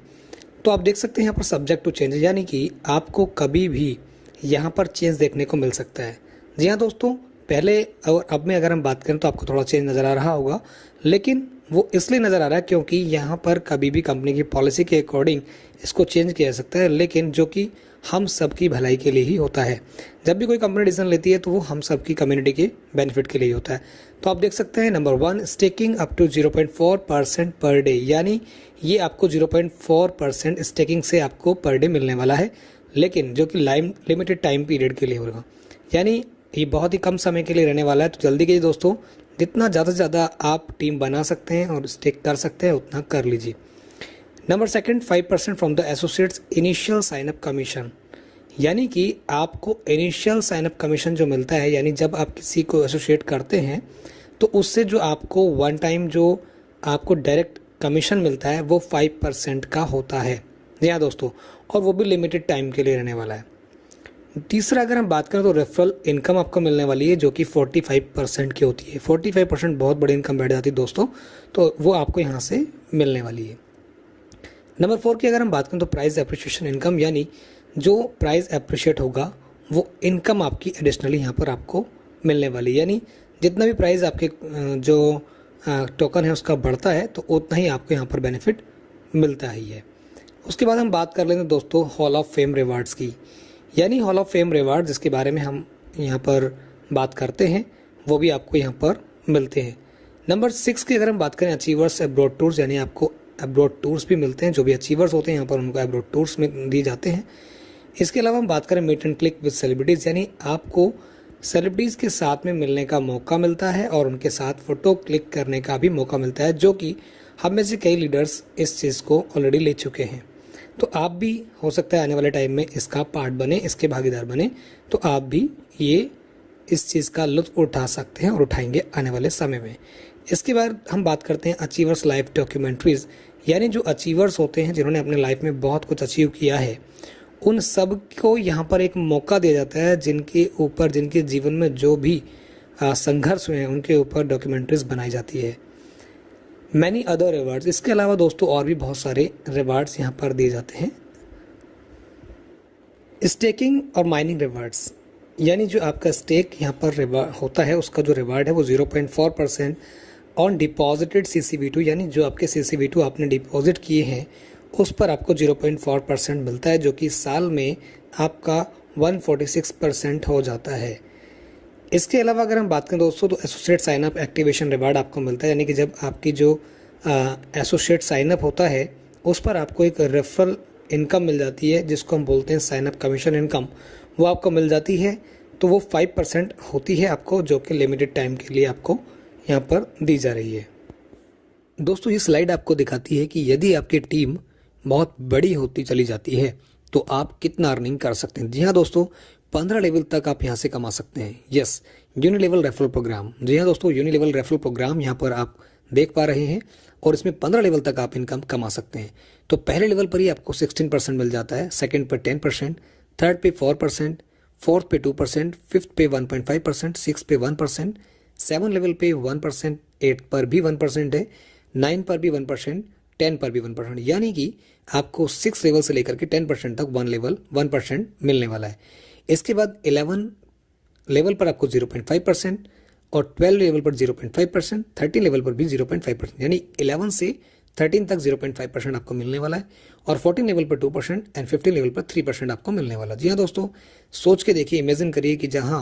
तो आप देख सकते हैं यहाँ पर सब्जेक्ट टू चेंज, यानी कि आपको कभी भी यहाँ पर चेंज देखने को मिल सकता है। जी हाँ दोस्तों, पहले और अब में अगर हम बात करें तो आपको थोड़ा चेंज नज़र आ रहा होगा, लेकिन वो इसलिए नज़र आ रहा है क्योंकि यहाँ पर कभी भी कंपनी की पॉलिसी के अकॉर्डिंग इसको चेंज किया जा सकता है, लेकिन जो कि हम सबकी भलाई के लिए ही होता है। जब भी कोई कंपनी डिसीजन लेती है तो वो हम सबकी कम्युनिटी के बेनिफिट के लिए ही होता है। तो आप देख सकते हैं number 1, staking up to 0.4% per day, यानी ये आपको 0.4% स्टेकिंग से आपको पर डे मिलने वाला है, लेकिन जो कि लिमिटेड टाइम पीरियड के लिए होगा, यानी ये बहुत ही कम समय के लिए रहने वाला है। तो जल्दी कीजिए दोस्तों, जितना ज़्यादा से ज़्यादा आप टीम बना सकते हैं और स्टेक कर सकते हैं उतना कर लीजिए। Number 2, 5% from the associates initial signup commission, यानी कि आपको इनिशियल साइनअप कमीशन जो मिलता है, यानी जब आप किसी को एसोसिएट करते हैं तो उससे जो आपको वन टाइम जो आपको डायरेक्ट कमीशन मिलता है वो 5% का होता है। जी हाँ दोस्तों, और वो भी लिमिटेड टाइम के लिए रहने वाला है। तीसरा अगर हम बात करें तो रेफरल इनकम आपको मिलने वाली है, जो कि 45% की होती है। 45% बहुत बड़ी इनकम बैठ जाती है दोस्तों, तो वो आपको यहाँ से मिलने वाली है। नंबर 4 की अगर हम बात करें तो प्राइस एप्रिशिएशन इनकम, यानी जो प्राइस एप्रिशिएट होगा वो इनकम आपकी एडिशनली यहाँ पर आपको मिलने वाली है, यानी जितना भी प्राइस आपके जो टोकन है उसका बढ़ता है तो उतना ही आपको यहाँ पर बेनिफिट मिलता ही है। उसके बाद हम बात कर लेंगे दोस्तों हॉल ऑफ फेम रिवार्ड्स की, यानी हॉल ऑफ फेम रिवार्ड जिसके बारे में हम यहाँ पर बात करते हैं वो भी आपको यहाँ पर मिलते हैं। नंबर 6 की अगर हम बात करें अचीवर्स एब्रॉड टूर्स, यानी आपको एब्रॉड टूर्स भी मिलते हैं। जो भी अचीवर्स होते हैं यहाँ पर उनको एब्रॉड टूर्स में दिए जाते हैं। इसके अलावा हम बात करें meet and click with celebrities, यानी आपको सेलिब्रिटीज़ के साथ में मिलने का मौका मिलता है और उनके साथ फ़ोटो क्लिक करने का भी मौका मिलता है, जो कि हम में से कई लीडर्स इस चीज़ को ऑलरेडी ले चुके हैं। तो आप भी हो सकता है आने वाले टाइम में इसका पार्ट बने, इसके भागीदार बने, तो आप भी ये इस चीज़ का लुत्फ़ उठा सकते हैं और उठाएंगे आने वाले समय में। इसके बाद हम बात करते हैं अचीवर्स लाइफ डॉक्यूमेंट्रीज़, यानी जो अचीवर्स होते हैं जिन्होंने अपने लाइफ में बहुत कुछ अचीव किया है, उन सब को यहाँ पर एक मौका दिया जाता है जिनके ऊपर, जिनके जीवन में जो भी संघर्ष हुए हैं उनके ऊपर डॉक्यूमेंट्रीज बनाई जाती है। मैनी अदर रिवार्ड्स, इसके अलावा दोस्तों और भी बहुत सारे रिवार्ड्स यहाँ पर दिए जाते हैं। स्टेकिंग और माइनिंग रिवार्ड्स, यानी जो आपका स्टेक यहाँ पर रिवार्ड होता है उसका जो रिवार्ड है वो 0.4% ऑन डिपॉजिटेड CCV2, यानी जो आपके CCV2 आपने डिपॉजिट किए हैं उस पर आपको 0.4% मिलता है, जो कि साल में आपका 146% हो जाता है। इसके अलावा अगर हम बात करें दोस्तों तो एसोसिएट साइनअप एक्टिवेशन रिवार्ड आपको मिलता है, यानी कि जब आपकी जो एसोसिएट साइनअप होता है उस पर आपको एक रेफरल इनकम मिल जाती है जिसको हम बोलते हैं साइनअप कमीशन इनकम, वो आपको मिल जाती है। तो वो 5% होती है आपको, जो कि लिमिटेड टाइम के लिए आपको यहाँ पर दी जा रही है। दोस्तों ये स्लाइड आपको दिखाती है कि यदि आपकी टीम बहुत बड़ी होती चली जाती है तो आप कितना अर्निंग कर सकते हैं। जी हाँ दोस्तों, 15 लेवल तक आप यहाँ से कमा सकते हैं। Yes, uni level referral programme. जी हाँ दोस्तों, यूनि लेवल रेफरल प्रोग्राम यहाँ पर आप देख पा रहे हैं और इसमें 15 लेवल तक आप इनकम कमा सकते हैं। तो पहले लेवल पर ही आपको 16% मिल जाता है, सेकंड पर 10%, थर्ड पे 4%, फोर्थ पे 2%, फिफ्थ पे 1.5%, सिक्स पे 1%, 7 लेवल पे 1%, 8 पर भी 1% है, 9 पर भी 1%, 10 पर भी 1%, यानी कि आपको 6 लेवल से लेकर के 10% तक 1% मिलने वाला है। इसके बाद 11 लेवल पर आपको 0.5% और 12 लेवल पर 0.5%, 13 लेवल पर भी 0.5%, यानी 11 से 13 तक 0.5% आपको मिलने वाला है और 14 लेवल पर 2% एंड 15 लेवल पर 3% आपको मिलने वाला है। जी हाँ दोस्तों, सोच के देखिए, इमेजिन करिए कि जहाँ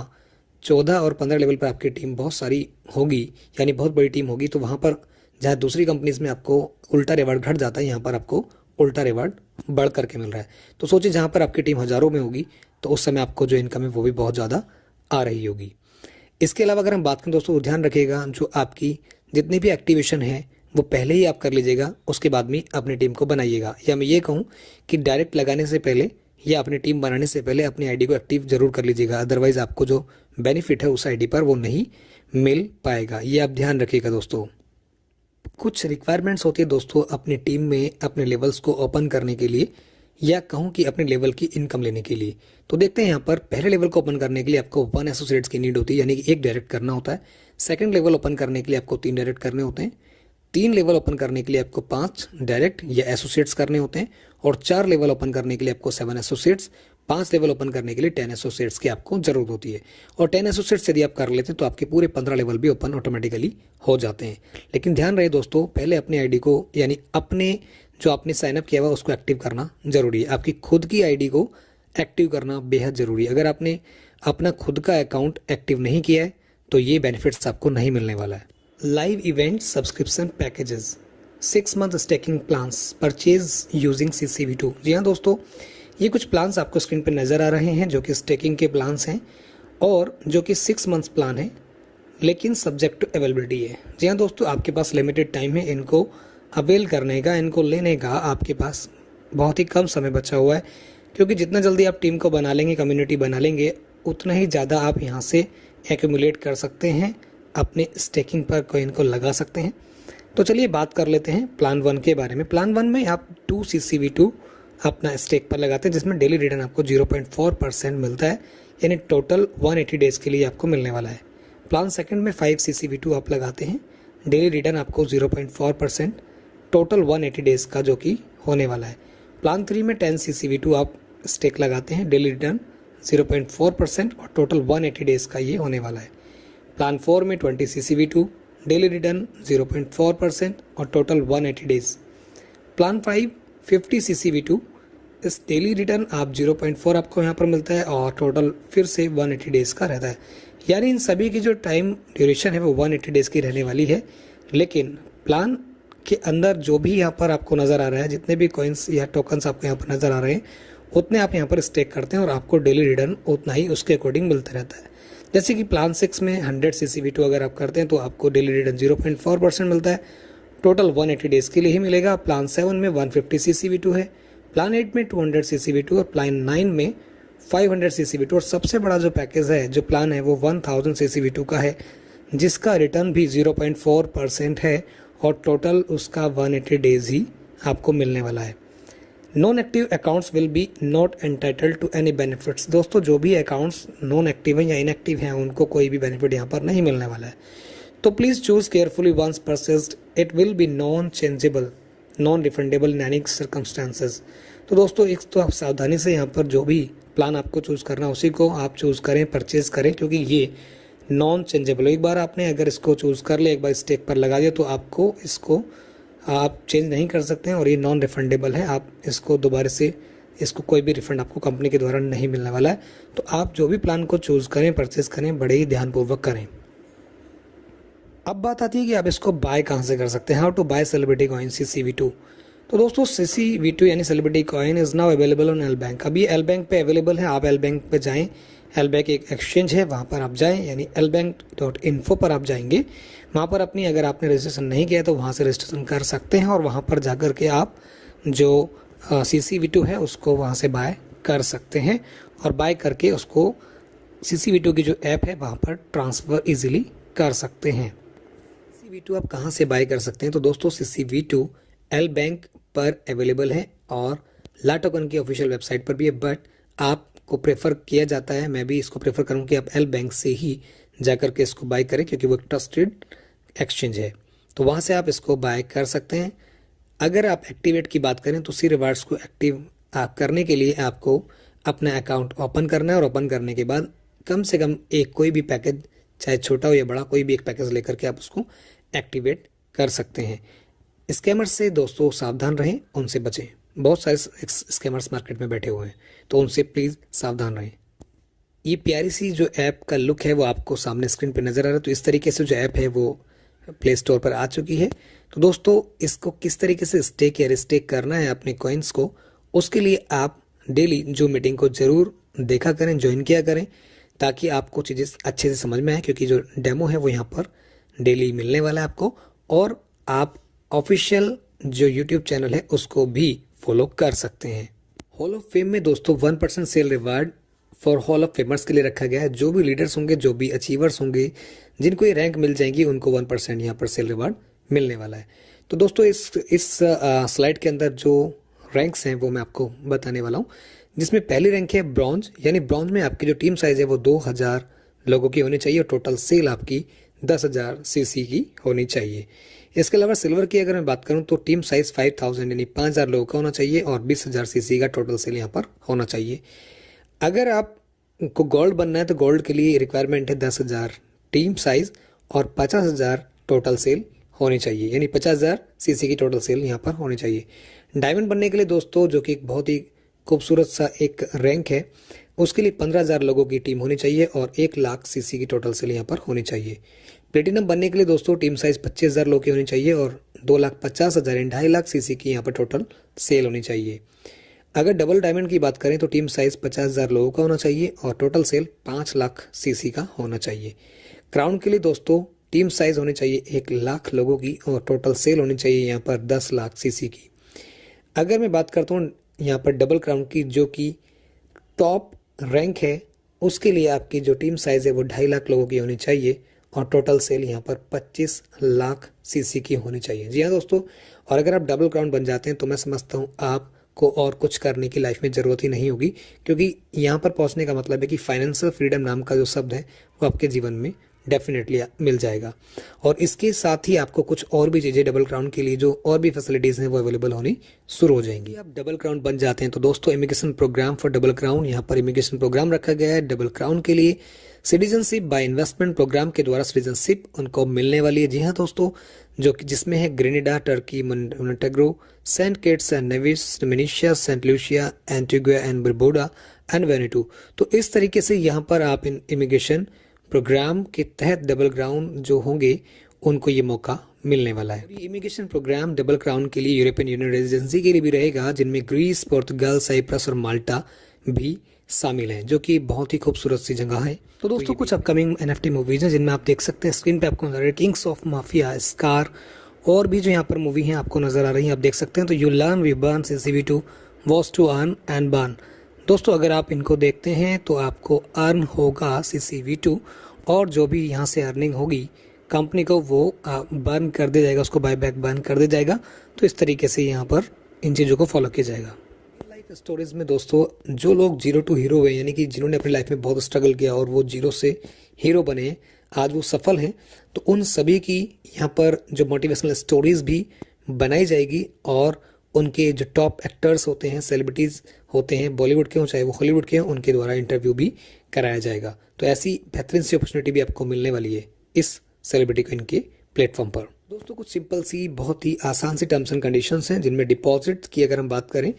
14 और 15 लेवल पर आपकी टीम बहुत सारी होगी, यानी बहुत बड़ी टीम होगी, तो वहाँ पर जहाँ दूसरी कंपनीज में आपको उल्टा रिवार्ड घट जाता है, यहाँ पर आपको उल्टा रिवार्ड बढ़ करके मिल रहा है। तो सोचिए जहाँ पर आपकी टीम हज़ारों में होगी तो उस समय आपको जो इनकम है वो भी बहुत ज़्यादा आ रही होगी। इसके अलावा अगर हम बात करें दोस्तों, ध्यान रखिएगा जो आपकी जितनी भी एक्टिवेशन है वो पहले ही आप कर लीजिएगा, उसके बाद में अपनी टीम को बनाइएगा। या मैं ये कहूँ कि डायरेक्ट लगाने से पहले या अपनी टीम बनाने से पहले अपनी आईडी को एक्टिव जरूर कर लीजिएगा, अदरवाइज आपको जो बेनिफिट है उस आईडी पर वो नहीं मिल पाएगा। ये आप ध्यान रखिएगा दोस्तों। कुछ रिक्वायरमेंट्स होती है दोस्तों अपनी टीम में अपने लेवल्स को ओपन करने के लिए, या कहूँ कि अपने लेवल की इनकम लेने के लिए। तो देखते हैं यहाँ पर पहले लेवल को ओपन करने के लिए आपको 1 एसोसिएट्स की नीड होती है, यानी कि 1 डायरेक्ट करना होता है। सेकंड लेवल ओपन करने के लिए आपको 3 डायरेक्ट करने होते हैं। 3 लेवल ओपन करने के लिए आपको 5 डायरेक्ट या एसोसिएट्स करने होते हैं और 4 लेवल ओपन करने के लिए आपको 7 एसोसिएट्स, 5 लेवल ओपन करने के लिए 10 एसोसिएट्स की आपको जरूरत होती है। और 10 एसोसिएट्स यदि आप कर लेते हैं तो आपके पूरे 15 लेवल भी ओपन ऑटोमेटिकली हो जाते हैं। लेकिन ध्यान रहे दोस्तों, पहले अपने आईडी को यानी अपने जो आपने साइनअप किया हुआ उसको एक्टिव करना जरूरी है। आपकी खुद की आईडी को एक्टिव करना बेहद ज़रूरी है। अगर आपने अपना खुद का अकाउंट एक्टिव नहीं किया है तो ये बेनिफिट्स आपको नहीं मिलने वाला है। Live event subscription packages, 6 month staking plans, purchase using CCV2। जी हाँ दोस्तों, ये कुछ प्लान्स आपको स्क्रीन पर नज़र आ रहे हैं जो कि स्टेकिंग के प्लान्स हैं और जो कि 6 मंथ्स प्लान है, लेकिन सब्जेक्ट टू अवेलेबिलिटी है। जी हाँ दोस्तों, आपके पास लिमिटेड टाइम है इनको अवेल करने का, इनको लेने का आपके पास बहुत ही कम समय बचा हुआ है, क्योंकि जितना जल्दी आप टीम को बना लेंगे, कम्युनिटी बना लेंगे, उतना ही ज़्यादा आप यहाँ से एक्यूमुलेट कर सकते हैं, अपने स्टेकिंग पर कॉइन को लगा सकते हैं। तो चलिए बात कर लेते हैं प्लान 1 के बारे में। प्लान 1 में आप 2 CCV2 अपना स्टेक पर लगाते हैं, जिसमें डेली रिटर्न आपको 0.4% मिलता है, यानी टोटल 180 डेज़ के लिए आपको मिलने वाला है। प्लान 2 में 5 CCV2 आप लगाते हैं, डेली रिटर्न आपको 0.4%, टोटल 180 डेज़ का जो कि होने वाला है। प्लान 3 में 10 CCV2 आप स्टेक लगाते हैं, डेली रिटर्न 0.4% और टोटल 180 डेज़ का ये होने वाला है। प्लान 4 में 20 CCV2, डेली रिटर्न 0.4% और टोटल 180 डेज़। प्लान 5 50 CCV2, इस डेली रिटर्न आप 0.4 आपको यहाँ पर मिलता है और टोटल फिर से 180 डेज़ का रहता है। यानी इन सभी की जो टाइम ड्यूरेशन है वो 180 डेज़ की रहने वाली है। लेकिन प्लान के अंदर जो भी यहाँ पर आपको नज़र आ रहा है, जितने भी कॉइन्स या टोकन्स आपको यहाँ पर नज़र आ रहे हैं, उतने आप यहाँ पर स्टेक करते हैं और आपको डेली रिटर्न उतना ही उसके अकॉर्डिंग मिलता रहता है। जैसे कि प्लान 6 में 100 CCV2 अगर आप करते हैं तो आपको डेली रिटर्न 0.4% मिलता है, टोटल 180 डेज़ के लिए ही मिलेगा। प्लान 7 में 150 CCV2 है, प्लान 8 में 200 CCV2 और प्लान 9 में 500 CCV2 और सबसे बड़ा जो पैकेज है, जो प्लान है, वो 1000 CCV2 का है, जिसका रिटर्न भी 0.4% है और टोटल उसका 180 डेज़ ही आपको मिलने वाला है। Non active accounts will be not entitled to any benefits. दोस्तों, जो भी अकाउंट्स नॉन एक्टिव हैं या इनएक्टिव हैं, उनको कोई भी बेनिफिट यहाँ पर नहीं मिलने वाला है। तो please choose carefully once purchased, it will be non changeable, non refundable in any circumstances. तो दोस्तों, एक तो आप सावधानी से यहाँ पर जो भी प्लान आपको चूज़ करना है उसी को आप चूज़ करें, परचेज़ करें, क्योंकि ये नॉन चेंजेबल। एक बार आपने अगर इसको चूज़ कर लिया, एक बार स्टेक पर लगा दिया, तो आपको इसको आप चेंज नहीं कर सकते हैं और ये नॉन रिफंडेबल है। आप इसको दोबारा से इसको कोई भी रिफंड आपको कंपनी के द्वारा नहीं मिलने वाला है। तो आप जो भी प्लान को चूज़ करें, परचेज करें, बड़े ही ध्यानपूर्वक करें। अब बात आती है कि आप इसको बाय कहाँ से कर सकते हैं। How to buy celebrity coin CCV2। तो दोस्तों, CCV2 यानी celebrity coin is now available on L bank. अभी एल बैंक पे अवेलेबल है, आप एल बैंक पे जाएँ, एल बैंक एक एक्सचेंज है, वहाँ पर आप जाएं, यानी lbank.info पर आप जाएंगे। वहाँ पर अपनी अगर आपने रजिस्ट्रेशन नहीं किया तो वहाँ से रजिस्ट्रेशन कर सकते हैं और वहाँ पर जाकर के आप जो CCV2 है उसको वहाँ से बाय कर सकते हैं और बाय करके उसको CCV2 की जो ऐप है वहाँ पर ट्रांसफ़र इजीली कर सकते हैं। CCV2 आप कहाँ से बाय कर सकते हैं? तो दोस्तों, CCV2 एल बैंक पर अवेलेबल है और ला टोकन की ऑफिशियल वेबसाइट पर भी है, बट आपको प्रेफर किया जाता है, मैं भी इसको प्रेफर करूँ कि आप एल बैंक से ही जाकर के इसको बाय करें, क्योंकि वो एक ट्रस्टेड एक्सचेंज है। तो वहाँ से आप इसको बाय कर सकते हैं। अगर आप एक्टिवेट की बात करें तो सी रिवार्ड्स को एक्टिव करने के लिए आपको अपना अकाउंट ओपन करना है और ओपन करने के बाद कम से कम एक कोई भी पैकेज, चाहे छोटा हो या बड़ा, कोई भी एक पैकेज लेकर के आप उसको एक्टिवेट कर सकते हैं। स्कैमर्स से दोस्तों सावधान रहें, उनसे बचें। बहुत सारे स्कैमर्स मार्केट में बैठे हुए हैं, तो उनसे प्लीज़ सावधान रहें। ये प्यारी सी जो ऐप का लुक है वो आपको सामने स्क्रीन पे नज़र आ रहा है। तो इस तरीके से जो ऐप है वो प्ले स्टोर पर आ चुकी है। तो दोस्तों, इसको किस तरीके से स्टेक या रिस्टेक करना है अपने कॉइन्स को, उसके लिए आप डेली जो मीटिंग को ज़रूर देखा करें, ज्वाइन किया करें, ताकि आपको चीज़ें अच्छे से समझ में आए, क्योंकि जो डेमो है वो यहाँ पर डेली मिलने वाला है आपको। और आप ऑफिशियल जो यूट्यूब चैनल है उसको भी फॉलो कर सकते हैं। हॉल ऑफ फेम में दोस्तों 1% sale reward for hall of famers के लिए रखा गया है। जो भी लीडर्स होंगे, जो भी अचीवर्स होंगे, जिनको ये रैंक मिल जाएंगी, उनको 1% यहाँ पर सेल रिवार्ड मिलने वाला है। तो दोस्तों, इस स्लाइड के अंदर जो रैंक्स हैं वो मैं आपको बताने वाला हूँ, जिसमें पहली रैंक है ब्रॉन्ज, यानी ब्रॉन्ज में आपकी जो टीम साइज़ है वो 2000 लोगों की होनी चाहिए और टोटल सेल आपकी 10,000 CC की होनी चाहिए। इसके अलावा सिल्वर की अगर मैं बात करूं तो टीम साइज 5000 यानी 5000 लोगों का होना चाहिए और 20000 सीसी का टोटल सेल यहाँ पर होना चाहिए। अगर आपको गोल्ड बनना है तो गोल्ड के लिए रिक्वायरमेंट है 10,000 टीम साइज और 50,000 टोटल सेल होनी चाहिए, यानी 50,000 सीसी की टोटल सेल यहाँ पर होनी चाहिए। डायमंड बनने के लिए दोस्तों, जो कि एक बहुत ही खूबसूरत सा एक रैंक है, उसके लिए 15,000 लोगों की टीम होनी चाहिए और 1 लाख सीसी की टोटल सेल यहाँ पर होनी चाहिए। प्लेटिनम बनने के लिए दोस्तों टीम साइज 25,000 लोगों की होनी चाहिए और 2,50,000 यानी 2.5 लाख सीसी की यहाँ पर टोटल सेल होनी चाहिए। अगर डबल डायमंड की बात करें तो टीम साइज 50,000 लोगों का होना चाहिए और टोटल सेल 5 लाख सीसी का होना चाहिए। क्राउन के लिए दोस्तों टीम साइज होनी चाहिए 1 लाख लोगों की और टोटल सेल होनी चाहिए यहाँ पर 10 लाख सीसी की। अगर मैं बात करता हूँ यहाँ पर डबल क्राउन की, जो कि टॉप रैंक है, उसके लिए आपकी जो टीम साइज है वो 2.5 लाख लोगों की होनी चाहिए और टोटल सेल यहाँ पर 25 लाख सीसी की होनी चाहिए। जी हाँ दोस्तों, और अगर आप डबल क्राउन बन जाते हैं तो मैं समझता हूँ आपको और कुछ करने की लाइफ में ज़रूरत ही नहीं होगी, क्योंकि यहाँ पर पहुँचने का मतलब है कि फाइनेंशियल फ्रीडम नाम का जो शब्द है वो आपके जीवन में डेफिनेटली मिल जाएगा। और इसके साथ ही आपको कुछ और भी चीज़ें डबल क्राउन के लिए जो और भी फैसिलिटीज़ हैं वो अवेलेबल होनी शुरू हो जाएंगी। आप डबल क्राउन बन जाते हैं तो दोस्तों immigration program for double crown, यहाँ पर इमिग्रेशन प्रोग्राम रखा गया है डबल क्राउन के लिए। सिटीजनशिप बाय इन्वेस्टमेंट प्रोग्राम के द्वारा सिटीजनशिप उनको मिलने वाली है। जी हाँ दोस्तों, जो कि जिसमें है Grenada, Turkey, Montenegro, Saint Kitts and Nevis, Dominica, Saint Lucia, Antigua and Barbuda and Vanuatu. तो इस तरीके से यहाँ पर आप इन इमिग्रेशन प्रोग्राम के तहत डबल क्राउन जो होंगे उनको ये मौका मिलने वाला है। इमिग्रेशन प्रोग्राम डबल क्राउन के लिए यूरोपियन यूनियन रेजिडेंसी के लिए भी रहेगा, जिनमें ग्रीस, पुर्तगाल, साइप्रस और माल्टा भी शामिल हैं, जो कि बहुत ही खूबसूरत सी जगह है। तो दोस्तों कुछ अपकमिंग एनएफटी मूवीज हैं जिनमें आप देख सकते हैं स्क्रीन पे आपको नजर आ रही है किंग्स ऑफ माफिया, स्कार और भी जो यहाँ पर मूवी हैं आपको नजर आ रही हैं, आप देख सकते हैं। तो you learn we burn CCV2 was to earn and burn. दोस्तों अगर आप इनको देखते हैं तो आपको अर्न होगा CCV2 और जो भी यहाँ से अर्निंग होगी कंपनी को वो बर्न कर दिया जाएगा, उसको बाय बैक बर्न कर दिया जाएगा। तो इस तरीके से यहाँ पर इन चीज़ों को फॉलो किया जाएगा। लाइफ स्टोरीज में दोस्तों जो लोग जीरो टू हीरो हुए, यानी कि जिन्होंने अपनी लाइफ में बहुत स्ट्रगल किया और वो जीरो से हीरो बने, आज वो सफल हैं, तो उन सभी की यहाँ पर जो मोटिवेशनल स्टोरीज भी बनाई जाएगी और उनके जो टॉप एक्टर्स होते हैं, सेलिब्रिटीज़ होते हैं, बॉलीवुड के हों चाहे वो हॉलीवुड के हों, उनके द्वारा इंटरव्यू भी कराया जाएगा। तो ऐसी बेहतरीन सी अपॉर्चुनिटी भी आपको मिलने वाली है इस सेलिब्रिटी को इनके प्लेटफॉर्म पर। दोस्तों कुछ सिंपल सी बहुत ही आसान सी टर्म्स एंड कंडीशंस हैं, जिनमें डिपॉजिट की अगर हम बात करें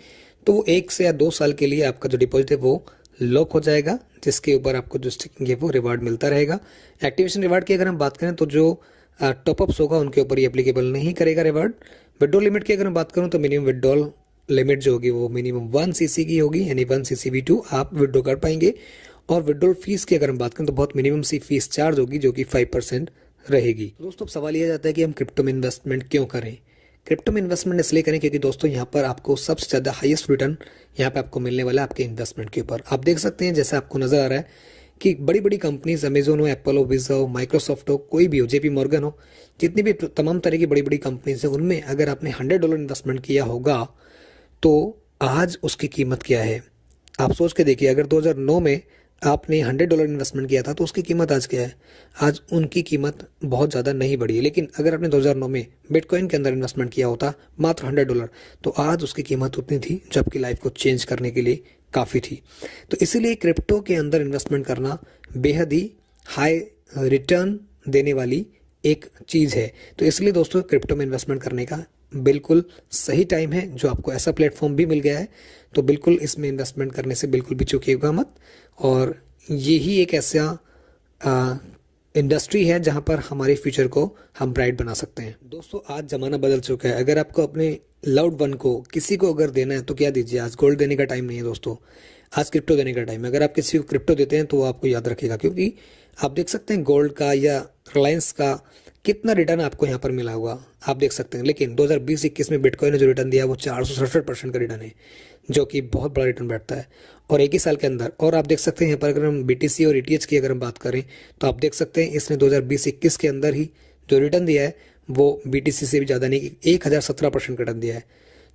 तो वो 1 से या 2 साल के लिए आपका जो डिपॉजिट है वो लॉक हो जाएगा, जिसके ऊपर आपको जो स्टिकिंग है वो रिवार्ड मिलता रहेगा। एक्टिवेशन रिवार्ड की अगर हम बात करें तो जो टॉपअप्स होगा उनके ऊपर ये एप्लीकेबल नहीं करेगा रिवार्ड। विड्रॉल लिमिट की अगर मैं बात करूं तो मिनिमम विड्रॉल लिमिट जो होगी वो मिनिमम 1 CC की होगी, यानी 1 CCV2 आप विड्रॉ कर पाएंगे। और विड्रॉल फीस की अगर हम बात करें तो बहुत मिनिमम सी फीस चार्ज होगी, जो कि 5% रहेगी। दोस्तों अब सवाल यह जाता है कि हम क्रिप्टो में इन्वेस्टमेंट क्यों करें। क्रिप्टो में इन्वेस्टमेंट इसलिए करें क्योंकि दोस्तों यहाँ पर आपको सबसे ज़्यादा हाईएस्ट रिटर्न यहाँ पे आपको मिलने वाला है आपके इन्वेस्टमेंट के ऊपर। आप देख सकते हैं जैसे आपको नजर आ रहा है कि बड़ी बड़ी कंपनीज, अमेजोन हो, एप्पल हो, विजा हो, माइक्रोसॉफ्ट हो, कोई भी हो, JP मॉर्गन हो, जितनी भी तमाम तरह की बड़ी बड़ी कंपनीज है, उनमें अगर आपने $100 इन्वेस्टमेंट किया होगा तो आज उसकी कीमत क्या है आप सोच के देखिए। अगर 2009 में आपने $100 इन्वेस्टमेंट किया था तो उसकी कीमत आज क्या है। आज उनकी कीमत बहुत ज़्यादा नहीं बढ़ी है, लेकिन अगर आपने 2009 में बिटकॉइन के अंदर इन्वेस्टमेंट किया होता मात्र $100, तो आज उसकी कीमत उतनी थी जो आपकी लाइफ को चेंज करने के लिए काफ़ी थी। तो इसीलिए क्रिप्टो के अंदर इन्वेस्टमेंट करना बेहद ही हाई रिटर्न देने वाली एक चीज़ है। तो इसलिए दोस्तों क्रिप्टो में इन्वेस्टमेंट करने का बिल्कुल सही टाइम है, जो आपको ऐसा प्लेटफॉर्म भी मिल गया है, तो बिल्कुल इसमें इन्वेस्टमेंट करने से बिल्कुल भी चूकिएगा मत। और यही एक ऐसा इंडस्ट्री है जहां पर हमारे फ्यूचर को हम ब्राइट बना सकते हैं। दोस्तों आज ज़माना बदल चुका है, अगर आपको अपने लव्ड वन को, किसी को अगर देना है तो क्या दीजिए। आज गोल्ड देने का टाइम नहीं है दोस्तों, आज क्रिप्टो देने का टाइम है। अगर आप किसी को क्रिप्टो देते हैं तो वो आपको याद रखेगा, क्योंकि आप देख सकते हैं गोल्ड का या रिलायंस का कितना रिटर्न आपको यहाँ पर मिला होगा, आप देख सकते हैं। लेकिन 2020-21 में बिटकॉइन ने जो रिटर्न दिया वो 467% का रिटर्न है, जो कि बहुत बड़ा रिटर्न बैठता है और एक ही साल के अंदर। और आप देख सकते हैं यहाँ पर अगर हम BTC और ETH की अगर हम बात करें तो आप देख सकते हैं इसने 2020-21 के अंदर ही जो रिटर्न दिया है वो BTC से भी ज़्यादा नहीं, 1017% का रिटर्न दिया है।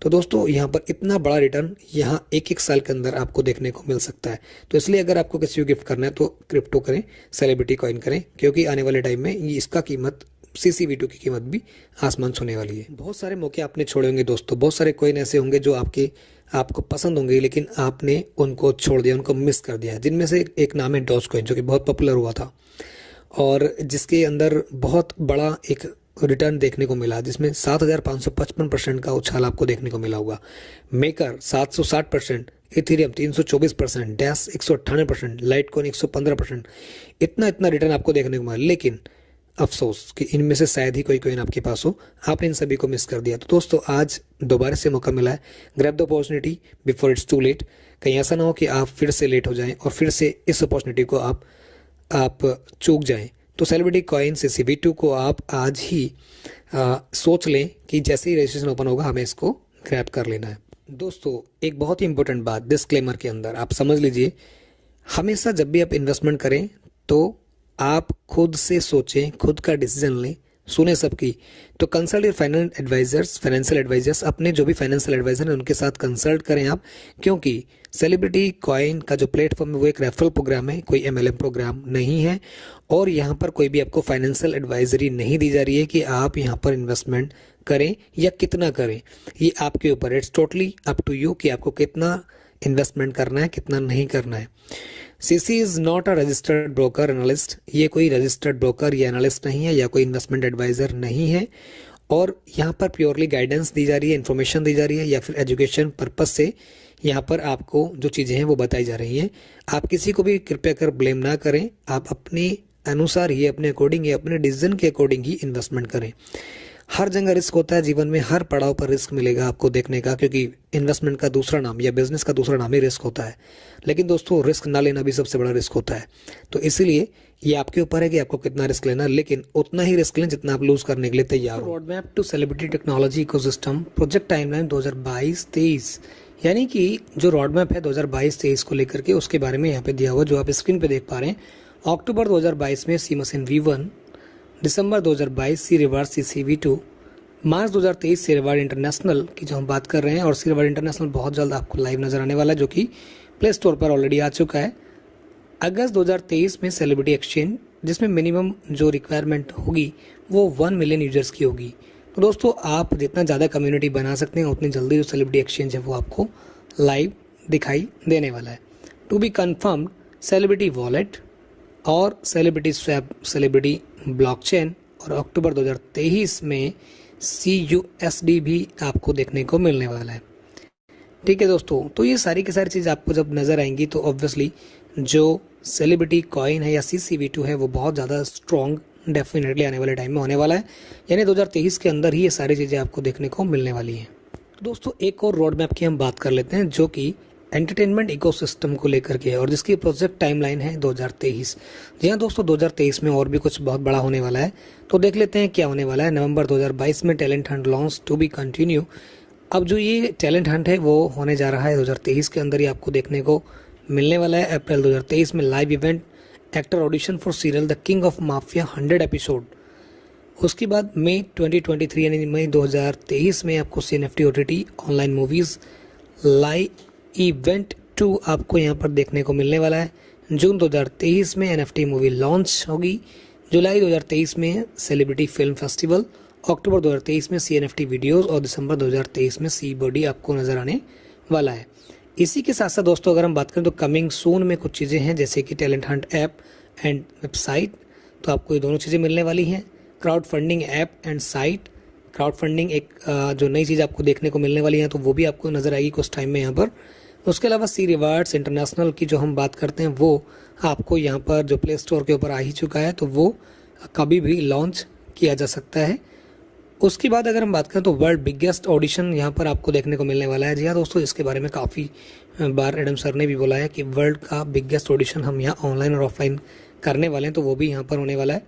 तो दोस्तों यहाँ पर इतना बड़ा रिटर्न यहाँ एक साल के अंदर आपको देखने को मिल सकता है। तो इसलिए अगर आपको किसी को गिफ्ट करना है तो क्रिप्टो करें, सेलिब्रिटी कॉइन करें, क्योंकि आने वाले टाइम में ये इसका कीमत CCV2 की कीमत भी आसमान छूने वाली है। बहुत सारे मौके आपने छोड़े होंगे दोस्तों, बहुत सारे कॉइन ऐसे होंगे जो आपको पसंद होंगे, लेकिन आपने उनको छोड़ दिया, उनको मिस कर दिया। जिनमें से एक नाम है डॉज कॉइन, जो कि बहुत पॉपुलर हुआ था और जिसके अंदर बहुत बड़ा एक रिटर्न देखने को मिला, जिसमें 7,555% का उछाल आपको देखने को मिला होगा। मेकर 760%, इथेरियम 324%, डैश 198%, लाइटकॉइन 115%, इतना रिटर्न आपको देखने को मिला। लेकिन अफसोस कि इनमें से शायद ही कोई कॉइन आपके पास हो, आपने इन सभी को मिस कर दिया। तो दोस्तों आज दोबारा से मौका मिला है, grab the opportunity before it's too late. कहीं ऐसा ना हो कि आप फिर से लेट हो जाएं और फिर से इस अपॉर्चुनिटी को आप चूक जाएं। तो सेलिब्रिटी कॉइन CCV2 को आप आज ही सोच लें कि जैसे ही रजिस्ट्रेशन ओपन होगा हमें इसको ग्रैब कर लेना है। दोस्तों एक बहुत ही इंपॉर्टेंट बात डिस्क्लेमर के अंदर आप समझ लीजिए, हमेशा जब भी आप इन्वेस्टमेंट करें तो आप खुद से सोचें, खुद का डिसीजन लें, सुने सबकी। तो कंसल्ट योर फाइनेंशियल एडवाइजर्स, अपने जो भी फाइनेंशियल एडवाइजर हैं उनके साथ कंसल्ट करें आप, क्योंकि सेलिब्रिटी कॉइन का जो प्लेटफॉर्म है वो एक रेफरल प्रोग्राम है, कोई MLM प्रोग्राम नहीं है। और यहाँ पर कोई भी आपको फाइनेंशियल एडवाइजरी नहीं दी जा रही है कि आप यहाँ पर इन्वेस्टमेंट करें या कितना करें, ये आपके ऊपर, it's totally up to you कि आपको कितना इन्वेस्टमेंट करना है, कितना नहीं करना है। CC is not a registered broker analyst, ये कोई रजिस्टर्ड ब्रोकर या एनालिस्ट नहीं है या कोई इन्वेस्टमेंट एडवाइजर नहीं है। और यहाँ पर प्योरली गाइडेंस दी जा रही है, इन्फॉर्मेशन दी जा रही है या फिर एजुकेशन पर्पस से यहाँ पर आपको जो चीज़ें हैं वो बताई जा रही हैं। आप किसी को भी कृपया कर ब्लेम ना करें, आप अपने अनुसार ही, अपने अकॉर्डिंग ही, अपने डिसीजन के अकॉर्डिंग ही इन्वेस्टमेंट करें। हर जगह रिस्क होता है जीवन में, हर पड़ाव पर रिस्क मिलेगा आपको देखने का, क्योंकि इन्वेस्टमेंट का दूसरा नाम या बिजनेस का दूसरा नाम ही रिस्क होता है। लेकिन दोस्तों रिस्क ना लेना भी सबसे बड़ा रिस्क होता है। तो इसीलिए ये आपके ऊपर है कि आपको कितना रिस्क लेना, लेकिन उतना ही रिस्क लें जितना आप लूज करने के लिए तैयार हो। Road map to celebrity technology ecosystem, project timeline 2022-23, यानी कि जो रोड मैप है 2022-23 को लेकर के, उसके बारे में यहाँ पे दिया हुआ, जो आप स्क्रीन पे देख पा रहे हैं। अक्टूबर 2022 में सी मशीन V1, दिसंबर 2022 सी रिवार्ड CCV2, मार्च 2023 सी रिवार्ड इंटरनेशनल की जो हम बात कर रहे हैं, और सी रिवार्ड इंटरनेशनल बहुत जल्द आपको लाइव नजर आने वाला है, जो कि प्ले स्टोर पर ऑलरेडी आ चुका है। अगस्त 2023 में सेलिब्रिटी एक्सचेंज, जिसमें मिनिमम जो रिक्वायरमेंट होगी वो 1 मिलियन यूजर्स की होगी। तो दोस्तों आप जितना ज़्यादा कम्युनिटी बना सकते हैं उतनी जल्दी जो सेलिब्रिटी एक्सचेंज है वो आपको लाइव दिखाई देने वाला है। To be confirmed celebrity wallet और सेलिब्रिटी स्वैप, सेलिब्रिटी ब्लॉकचेन, और अक्टूबर 2023 में CUSD भी आपको देखने को मिलने वाला है। ठीक है दोस्तों, तो ये सारी की सारी चीज़ आपको जब नज़र आएंगी तो ऑब्वियसली जो सेलिब्रिटी कॉइन है या CCV2 है वो बहुत ज़्यादा स्ट्रॉन्ग डेफिनेटली आने वाले टाइम में होने वाला है, यानी 2023 के अंदर ही ये सारी चीज़ें आपको देखने को मिलने वाली हैं। तो दोस्तों एक और रोड मैप की हम बात कर लेते हैं, जो कि एंटरटेनमेंट इकोसिस्टम को लेकर के है और जिसकी प्रोजेक्ट टाइमलाइन है 2023। जी हाँ दोस्तों, 2023 में और भी कुछ बहुत बड़ा होने वाला है, तो देख लेते हैं क्या होने वाला है। नवंबर 2022 में talent hunt launch to be continue. अब जो ये टैलेंट हंट है वो होने जा रहा है 2023 के अंदर ही आपको देखने को मिलने वाला है। अप्रैल 2023 में live event actor audition for serial the king of mafia 100 episode. उसके बाद मई 2023 यानी मई 2023 में आपको CNFT OTT online movies live event 2 आपको यहाँ पर देखने को मिलने वाला है। जून 2023 में NFT मूवी लॉन्च होगी। जुलाई 2023 में सेलिब्रिटी फिल्म फेस्टिवल, अक्टूबर 2023 में CNFT वीडियोस और दिसंबर 2023 में C-बॉडी आपको नज़र आने वाला है। इसी के साथ साथ दोस्तों अगर हम बात करें तो कमिंग सून में कुछ चीज़ें हैं, जैसे कि talent Hunt app and website, तो आपको ये दोनों चीज़ें मिलने वाली हैं। Crowd funding app and site, crowd funding एक जो नई चीज़ आपको देखने को मिलने वाली है, तो वो भी आपको नज़र आएगी कुछ टाइम में यहाँ पर। उसके अलावा सी रिवार्ड्स इंटरनेशनल की जो हम बात करते हैं वो आपको यहाँ पर जो प्ले स्टोर के ऊपर आ ही चुका है, तो वो कभी भी लॉन्च किया जा सकता है। उसके बाद अगर हम बात करें तो वर्ल्ड बिगेस्ट ऑडिशन यहाँ पर आपको देखने को मिलने वाला है। जी हाँ दोस्तों, इसके बारे में काफ़ी बार एडम सर ने भी बोला है कि वर्ल्ड का बिगेस्ट ऑडिशन हम यहाँ ऑनलाइन और ऑफलाइन करने वाले हैं, तो वो भी यहाँ पर होने वाला है।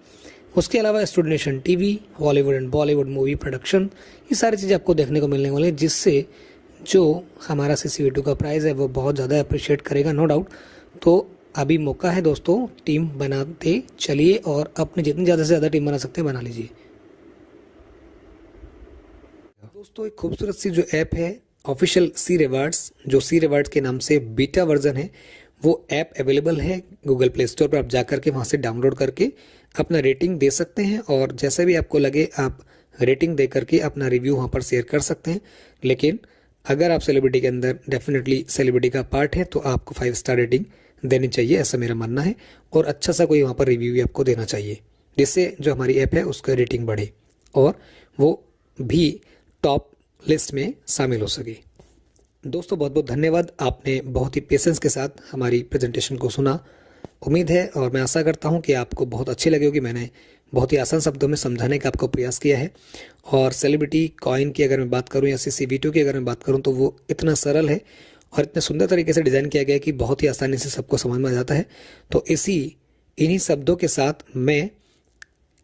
उसके अलावा student nation TV, Hollywood and Bollywood movie production, ये सारी चीज़ें आपको देखने को मिलने वाली है, जिससे जो हमारा CCV2 का प्राइस है वो बहुत ज़्यादा अप्रिशिएट करेगा, नो डाउट। तो अभी मौका है दोस्तों, टीम बनाते चलिए और अपने जितनी ज़्यादा से ज़्यादा टीम बना सकते हैं बना लीजिए। दोस्तों एक खूबसूरत सी जो ऐप है ऑफिशियल सी रिवार्ड्स, जो सी रिवार्ड्स के नाम से बीटा वर्जन है, वो ऐप अवेलेबल है गूगल प्ले स्टोर पर। आप जाकर के वहाँ से डाउनलोड करके अपना रेटिंग दे सकते हैं और जैसे भी आपको लगे आप रेटिंग दे करके अपना रिव्यू वहाँ पर शेयर कर सकते हैं। लेकिन अगर आप सेलिब्रिटी के अंदर डेफिनेटली सेलिब्रिटी का पार्ट है तो आपको 5 स्टार रेटिंग देनी चाहिए, ऐसा मेरा मानना है। और अच्छा सा कोई वहाँ पर रिव्यू भी आपको देना चाहिए जिससे जो हमारी ऐप है उसका रेटिंग बढ़े और वो भी टॉप लिस्ट में शामिल हो सके। दोस्तों बहुत बहुत धन्यवाद, आपने बहुत ही पेशेंस के साथ हमारी प्रेजेंटेशन को सुना। उम्मीद है और मैं आशा करता हूं कि आपको बहुत अच्छी लगी होगी। मैंने बहुत ही आसान शब्दों में समझाने का आपको प्रयास किया है। और सेलिब्रिटी कॉइन की अगर मैं बात करूं या CC V2 की अगर मैं बात करूं तो वो इतना सरल है और इतने सुंदर तरीके से डिज़ाइन किया गया है कि बहुत ही आसानी से सबको समझ में आ जाता है। तो इन्हीं शब्दों के साथ मैं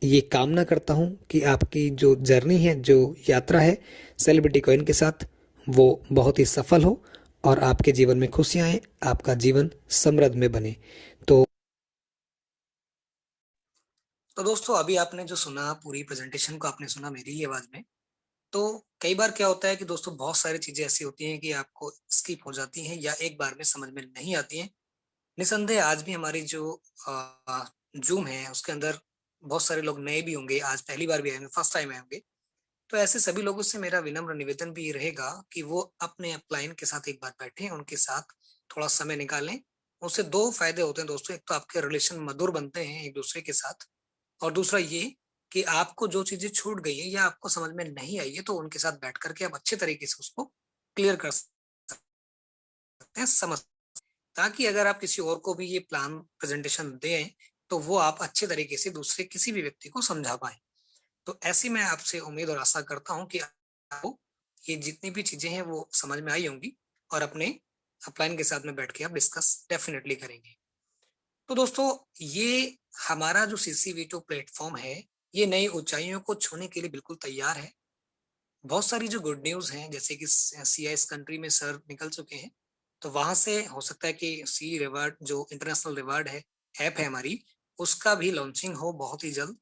ये कामना करता हूं कि आपकी जो जर्नी है, जो यात्रा है सेलिब्रिटी कॉइन के साथ, वो बहुत ही सफल हो और आपके जीवन में खुशियां आए, आपका जीवन समृद्ध में बने। तो दोस्तों अभी आपने जो सुना, पूरी प्रेजेंटेशन को आपने सुना मेरी ही आवाज में। तो कई बार क्या होता है कि दोस्तों बहुत सारी चीजें ऐसी होती हैं कि आपको स्किप हो जाती हैं या एक बार में समझ में नहीं आती हैं। निसंदेह आज भी हमारी जो जूम है उसके अंदर बहुत सारे लोग नए भी होंगे, आज पहली बार भी आए होंगे, फर्स्ट टाइम आए होंगे। तो ऐसे सभी लोगों से मेरा विनम्र निवेदन भी रहेगा कि वो अपने अपलाइन के साथ एक बार बैठें, उनके साथ थोड़ा समय निकालें। उससे दो फायदे होते हैं दोस्तों, एक तो आपके रिलेशन मधुर बनते हैं एक दूसरे के साथ, और दूसरा ये कि आपको जो चीजें छूट गई है या आपको समझ में नहीं आई है तो उनके साथ बैठ करके आप अच्छे तरीके से उसको क्लियर कर सकते हैं, समझ, ताकि अगर आप किसी और को भी ये प्लान प्रेजेंटेशन दें तो वो आप अच्छे तरीके से दूसरे किसी भी व्यक्ति को समझा पाए। तो ऐसी मैं आपसे उम्मीद और आशा करता हूँ कि आपको ये जितनी भी चीजें हैं वो समझ में आई होंगी और अपने अपलाइन के साथ में बैठ के आप डिस्कस डेफिनेटली करेंगे। तो दोस्तों ये हमारा जो CC V2 प्लेटफॉर्म है ये नई ऊंचाइयों को छूने के लिए बिल्कुल तैयार है। बहुत सारी जो गुड न्यूज हैं, जैसे कि CIS कंट्री में सर निकल चुके हैं, तो वहां से हो सकता है कि सी रिवार्ड जो इंटरनेशनल रिवार्ड है, ऐप है हमारी, उसका भी लॉन्चिंग हो बहुत ही जल्द।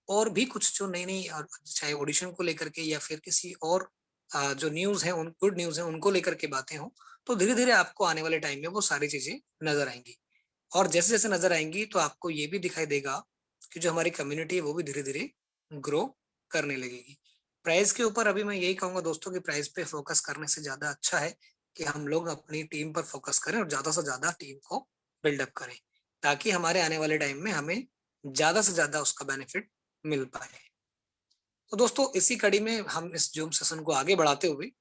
और भी कुछ जो नई नई चाहे ऑडिशन को लेकर के या फिर किसी और जो न्यूज है, उन गुड न्यूज है उनको लेकर के बातें हो, तो धीरे धीरे आपको आने वाले टाइम में वो सारी चीजें नजर आएंगी। और जैसे जैसे नजर आएंगी तो आपको ये भी दिखाई देगा कि जो हमारी कम्युनिटी है वो भी धीरे धीरे ग्रो करने लगेगी। प्राइस के ऊपर अभी मैं यही कहूंगा दोस्तों कि प्राइस पे फोकस करने से ज्यादा अच्छा है कि हम लोग अपनी टीम पर फोकस करें और ज्यादा से ज्यादा टीम को बिल्डअप करें, ताकि हमारे आने वाले टाइम में हमें ज्यादा से ज्यादा उसका बेनिफिट मिल पाए। तो दोस्तों इसी कड़ी में हम इस जूम सेशन को आगे बढ़ाते हुए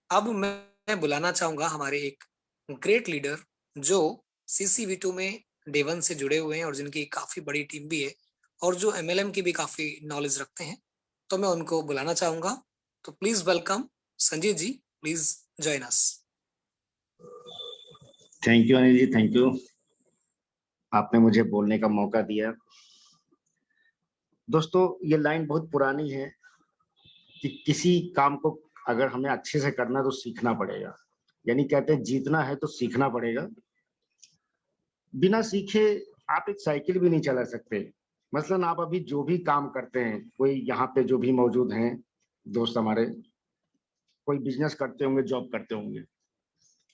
अब मैं बुलाना चाहूंगा हमारे एक ग्रेट लीडर जो CC V2 में डे 1 से जुड़े हुए हैं और जिनकी काफी बड़ी टीम भी है और जो MLM की भी काफी नॉलेज रखते हैं। तो मैं उनको बुलाना चाहूंगा। तो please welcome Sanjeev ji, please join us. Thank you Anil ji, thank you, आपने मुझे बोलने का मौका दिया। दोस्तों ये लाइन बहुत पुरानी है कि किसी काम को अगर हमें अच्छे से करना तो सीखना पड़ेगा, यानी कहते हैं जीतना है तो सीखना पड़ेगा। बिना सीखे आप एक साइकिल भी नहीं चला सकते। मसलन आप अभी जो भी काम करते हैं, कोई यहाँ पे जो भी मौजूद हैं दोस्त हमारे, कोई बिजनेस करते होंगे, जॉब करते होंगे,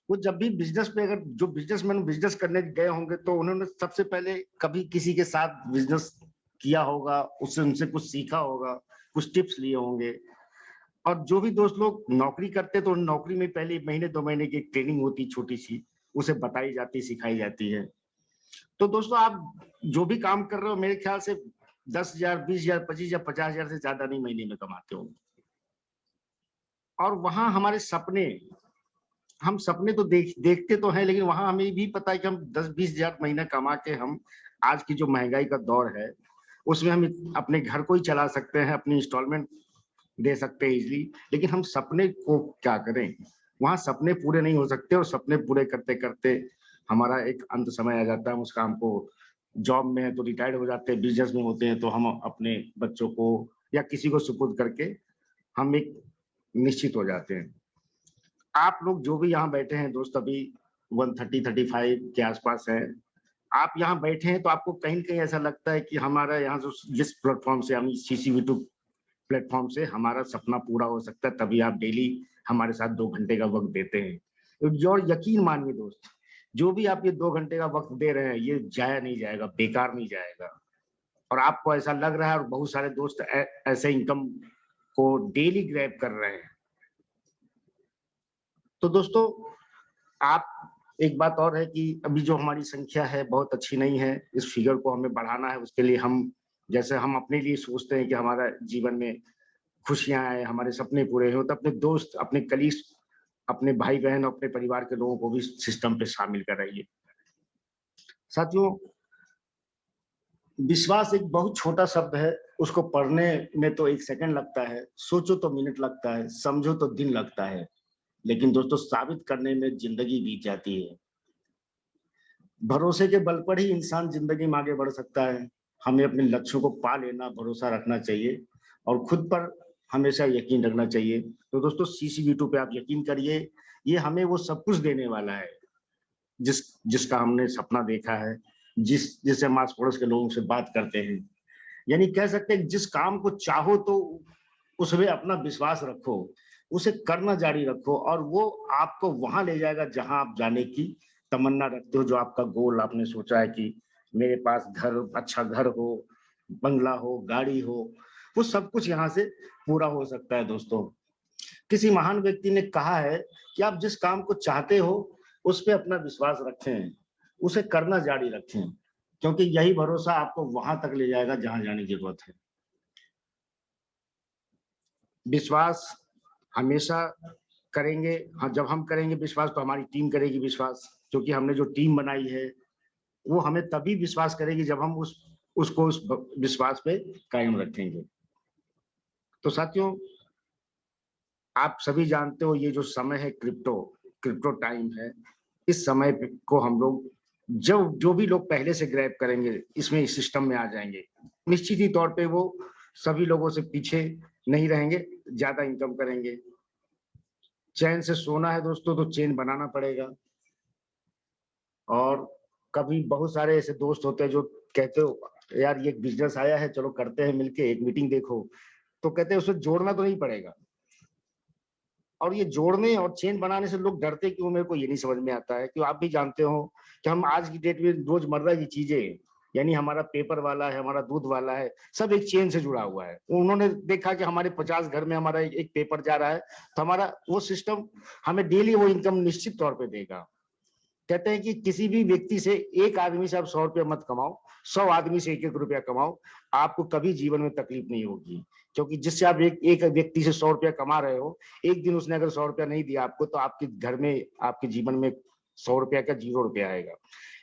वो जब भी बिजनेस पे अगर जो बिजनेसमैन बिजनेस करने गए होंगे तो उन्होंने सबसे पहले कभी किसी के साथ बिजनेस किया होगा, उससे उनसे कुछ सीखा होगा, कुछ टिप्स लिए होंगे। और जो भी दोस्त लोग नौकरी करते तो नौकरी में पहले महीने 2 महीने की एक ट्रेनिंग होती छोटी सी, उसे बताई जाती, सिखाई जाती है। तो दोस्तों आप जो भी काम कर रहे हो मेरे ख्याल से 10,000, 20,000, 25,000, 50,000 से ज्यादा नहीं महीने में कमाते हो। और वहां हमारे सपने, हम सपने तो देखते तो हैं, लेकिन वहां हमें भी पता है कि हम 10-20 हजार महीना कमा के हम आज की जो महंगाई का दौर है उसमें हम अपने घर को ही चला सकते हैं, अपनी इंस्टॉलमेंट दे सकते हैं इजीली। लेकिन हम सपने को क्या करें, वहां सपने पूरे नहीं हो सकते और सपने पूरे करते करते हमारा एक अंत समय आ जाता है। हम उस काम को, जॉब में है तो रिटायर्ड हो जाते हैं, बिजनेस में होते हैं तो हम अपने बच्चों को या किसी को सुपुर्द करके हम एक निश्चित हो जाते हैं। आप लोग जो भी यहाँ बैठे हैं दोस्त, अभी 130-35 के आसपास है, आप यहाँ बैठे हैं तो आपको कहीं न कहीं ऐसा लगता है कि हमारा यहाँ जो जिस प्लेटफॉर्म से, हम CC V2 प्लेटफॉर्म से हमारा सपना पूरा हो सकता है, तभी आप डेली हमारे साथ 2 घंटे का वक्त देते हैं। और यकीन मानिए दोस्त, जो भी आप ये 2 घंटे का वक्त दे रहे हैं ये जाया नहीं जाएगा, बेकार नहीं जाएगा। और आपको ऐसा लग रहा है और बहुत सारे दोस्त ऐसे इनकम को डेली ग्रैब कर रहे हैं। तो दोस्तों, आप एक बात और है कि अभी जो हमारी संख्या है बहुत अच्छी नहीं है, इस फिगर को हमें बढ़ाना है। उसके लिए हम जैसे हम अपने लिए सोचते हैं कि हमारा जीवन में खुशियां आए, हमारे सपने पूरे हो, तो अपने दोस्त, अपने कलीग्स, अपने भाई बहन, अपने परिवार के लोगों को भी सिस्टम पे शामिल कराइए। साथियों, विश्वास एक बहुत छोटा शब्द है, उसको पढ़ने में तो 1 सेकंड लगता है, सोचो तो मिनट लगता है, समझो तो दिन लगता है, लेकिन दोस्तों साबित करने में जिंदगी बीत जाती है। भरोसे के बल पर ही इंसान जिंदगी में आगे बढ़ सकता है। हमें अपने लक्ष्यों को पा लेना, भरोसा रखना चाहिए और खुद पर हमेशा यकीन रखना चाहिए। तो दोस्तों, CCV2 पे आप यकीन करिए, ये हमें वो सब कुछ देने वाला है जिसका हमने सपना देखा है, जिससे हम आस पड़ोस के लोगों से बात करते हैं। यानी कह सकते हैं जिस काम को चाहो तो उसमें अपना विश्वास रखो, उसे करना जारी रखो और वो आपको वहां ले जाएगा जहां आप जाने की तमन्ना रखते हो। जो आपका गोल आपने सोचा है कि मेरे पास घर, अच्छा घर हो, बंगला हो, गाड़ी हो, वो सब कुछ यहाँ से पूरा हो सकता है। दोस्तों, किसी महान व्यक्ति ने कहा है कि आप जिस काम को चाहते हो उस पे अपना विश्वास रखें, उसे करना जारी रखें, क्योंकि यही भरोसा आपको वहां तक ले जाएगा जहां जाने की जरूरत है। विश्वास हमेशा करेंगे, हाँ, जब हम करेंगे विश्वास तो हमारी टीम करेगी विश्वास, क्योंकि हमने जो टीम बनाई है वो हमें तभी विश्वास करेगी जब हम उसको उस विश्वास पे कायम रखेंगे। तो साथियों, आप सभी जानते हो ये जो समय है क्रिप्टो टाइम है। इस समय को हम लोग जो भी लोग पहले से ग्रैब करेंगे, इसमें इस सिस्टम में आ जाएंगे, निश्चित ही तौर पे वो सभी लोगों से पीछे नहीं रहेंगे, ज्यादा इनकम करेंगे। चैन से सोना है दोस्तों तो चेन बनाना पड़ेगा। और कभी बहुत सारे ऐसे दोस्त होते हैं जो कहते हो यार ये बिजनेस आया है, चलो करते हैं मिलके, एक मीटिंग देखो, तो कहते हैं उसे जोड़ना तो नहीं पड़ेगा। और ये जोड़ने और चेन बनाने से लोग डरते क्यों, मेरे को ये नहीं समझ में आता है। कि आप भी जानते हो कि हम आज की डेट में रोजमर्रा की चीजें, यानी हमारा पेपर वाला है, हमारा दूध वाला है, सब एक चेन से जुड़ा हुआ है। उन्होंने देखा कि हमारे 50 घर में हमारा एक पेपर जा रहा है, तो हमारा वो सिस्टम हमें डेली वो इनकम निश्चित तौर पे देगा। कहते हैं कि किसी भी व्यक्ति से, एक आदमी से आप 100 रुपया मत कमाओ, 100 आदमी से 1-1 रुपया कमाओ, आपको कभी जीवन में तकलीफ नहीं होगी। क्योंकि जिससे आप एक व्यक्ति से 100 रुपया कमा रहे हो, एक दिन उसने अगर 100 रुपया नहीं दिया आपको, तो आपके घर में, आपके जीवन में 100 रुपया का 0 रुपया आएगा।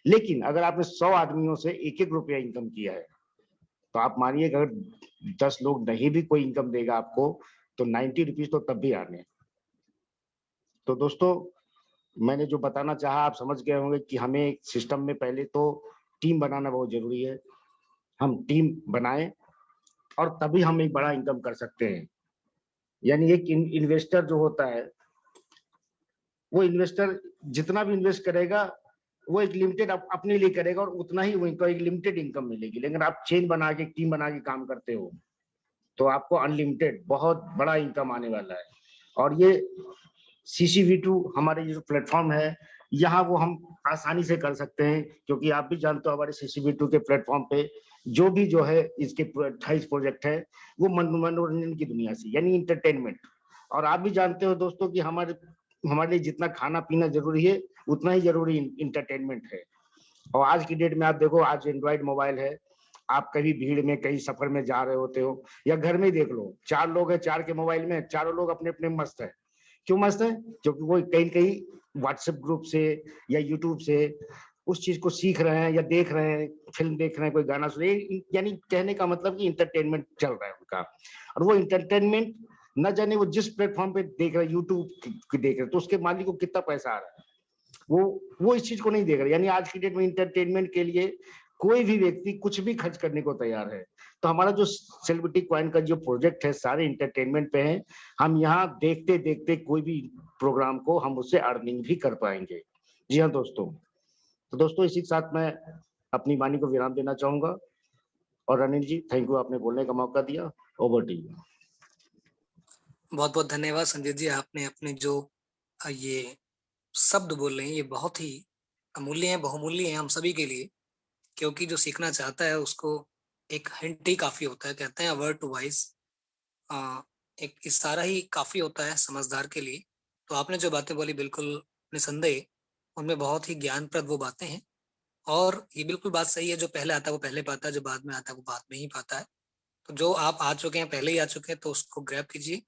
लेकिन अगर आपने 100 आदमियों से 1-1 रुपया इनकम किया है, तो आप मानिए अगर 10 लोग नहीं भी कोई इनकम देगा आपको, तो 90 रुपीज तो तब भी आने। तो दोस्तों, मैंने जो बताना चाहा आप समझ गए होंगे कि हमें सिस्टम में पहले तो टीम बनाना बहुत जरूरी है। हम टीम बनाएं और तभी हम एक बड़ा इनकम कर सकते हैं। यानी एक इन्वेस्टर जो होता है, वो इन्वेस्टर जितना भी इन्वेस्ट करेगा वो एक लिमिटेड अपने लिए करेगा और उतना ही वो एक लिमिटेड इनकम मिलेगी। लेकिन आप चेन बना के, टीम बना के काम करते हो तो आपको अनलिमिटेड बहुत बड़ा इनकम आने वाला है। और ये CCV2 हमारे जो प्लेटफॉर्म है, यहाँ वो हम आसानी से कर सकते हैं, क्योंकि आप भी जानते हो हमारे CCV2 के प्लेटफॉर्म पे जो है इसके 28 प्रोजेक्ट है, वो मनोरंजन की दुनिया से, यानी इंटरटेनमेंट। और आप भी जानते हो दोस्तों कि हमारे लिए जितना खाना पीना जरूरी है, उतना ही जरूरी इंटरटेनमेंट है। और आज की डेट में आप देखो, आज एंड्रॉइड मोबाइल है, आप कभी भीड़ में, कहीं सफर में जा रहे होते हो, या घर में देख लो, 4 लोग हैं, 4 के मोबाइल में, चारों लोग अपने अपने मस्त है। क्यों मस्त है? क्योंकि वो कहीं कहीं व्हाट्सएप ग्रुप से या यूट्यूब से उस चीज को सीख रहे हैं, या देख रहे हैं, फिल्म देख रहे हैं, कोई गाना सुन रहे हैं। यानी कहने का मतलब कि इंटरटेनमेंट चल रहा है उनका। और वो इंटरटेनमेंट न जाने वो जिस प्लेटफॉर्म पे देख रहे हैं, यूट्यूब देख रहे हैं, तो उसके मालिक को कितना पैसा आ रहा है, वो इस चीज को नहीं देख रहे। यानी आज की डेट में इंटरटेनमेंट के लिए कोई भी व्यक्ति कुछ भी खर्च करने को तैयार है। तो हमारा जो सेलिब्रिटी कॉइन का जो प्रोजेक्ट है, सारे इंटरटेनमेंट पे है। हम यहाँ देखते देखते कोई भी प्रोग्राम को हम उससे अर्निंग भी कर पाएंगे। जी हाँ दोस्तों। तो दोस्तों, इसी के साथ मैं अपनी वाणी को विराम देना चाहूंगा। और अनिल जी, थैंक यू, आपने बोलने का मौका दिया। Over to you. बहुत बहुत धन्यवाद संजीत जी, आपने अपने जो ये शब्द बोल रहे हैं ये बहुत ही अमूल्य है, बहुमूल्य है हम सभी के लिए, क्योंकि जो सीखना चाहता है उसको एक हिंट ही काफी होता है, कहते हैं वर्ड टू वाइज, एक इशारा ही काफी होता है समझदार के लिए। तो आपने जो बातें बोली बिल्कुल निसंदेह उनमें बहुत ही ज्ञानप्रद वो बातें हैं, और ये बिल्कुल बात सही है, जो पहले आता है वो पहले पाता है, जो बाद में आता है वो बाद में ही पाता है। तो जो आप आ चुके हैं, पहले ही आ चुके हैं, तो उसको ग्रैब कीजिए।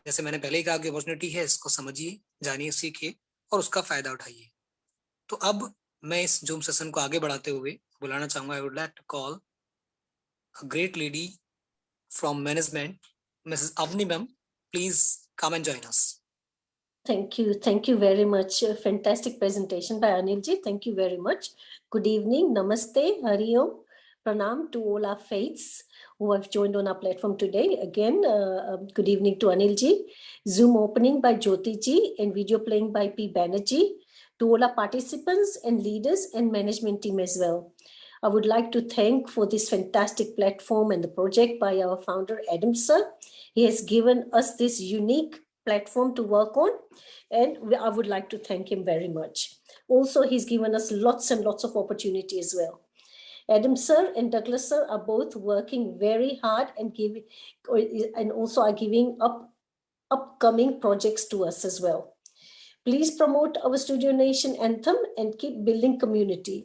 जैसे मैंने पहले ही कहा कि अपॉर्चुनिटी है, इसको समझिए, जानिए, सीखिए और उसका फायदा उठाइए। तो अब मैं इस जूम सेशन को आगे बढ़ाते हुए बुलाना चाहूंगा, I would like to call a great lady from management, Mrs Avni ma'am, please come and join us. Thank you. Thank you very much. Fantastic presentation by Anilji. Thank you very much. Good evening. Namaste. Hari Om. Pranam to all our faiths who have joined on our platform today. Again, good evening to Anilji. Zoom opening by Jyoti ji and video playing by P. Banerjee. To all our participants and leaders and management team as well. I would like to thank for this fantastic platform and the project by our founder, Adam sir. He has given us this unique platform to work on, and I would like to thank him very much. Also, he's given us lots and lots of opportunity as well. Adam sir and Douglas sir are both working very hard and also are giving up upcoming projects to us as well. Please promote our Studio Nation anthem and keep building community.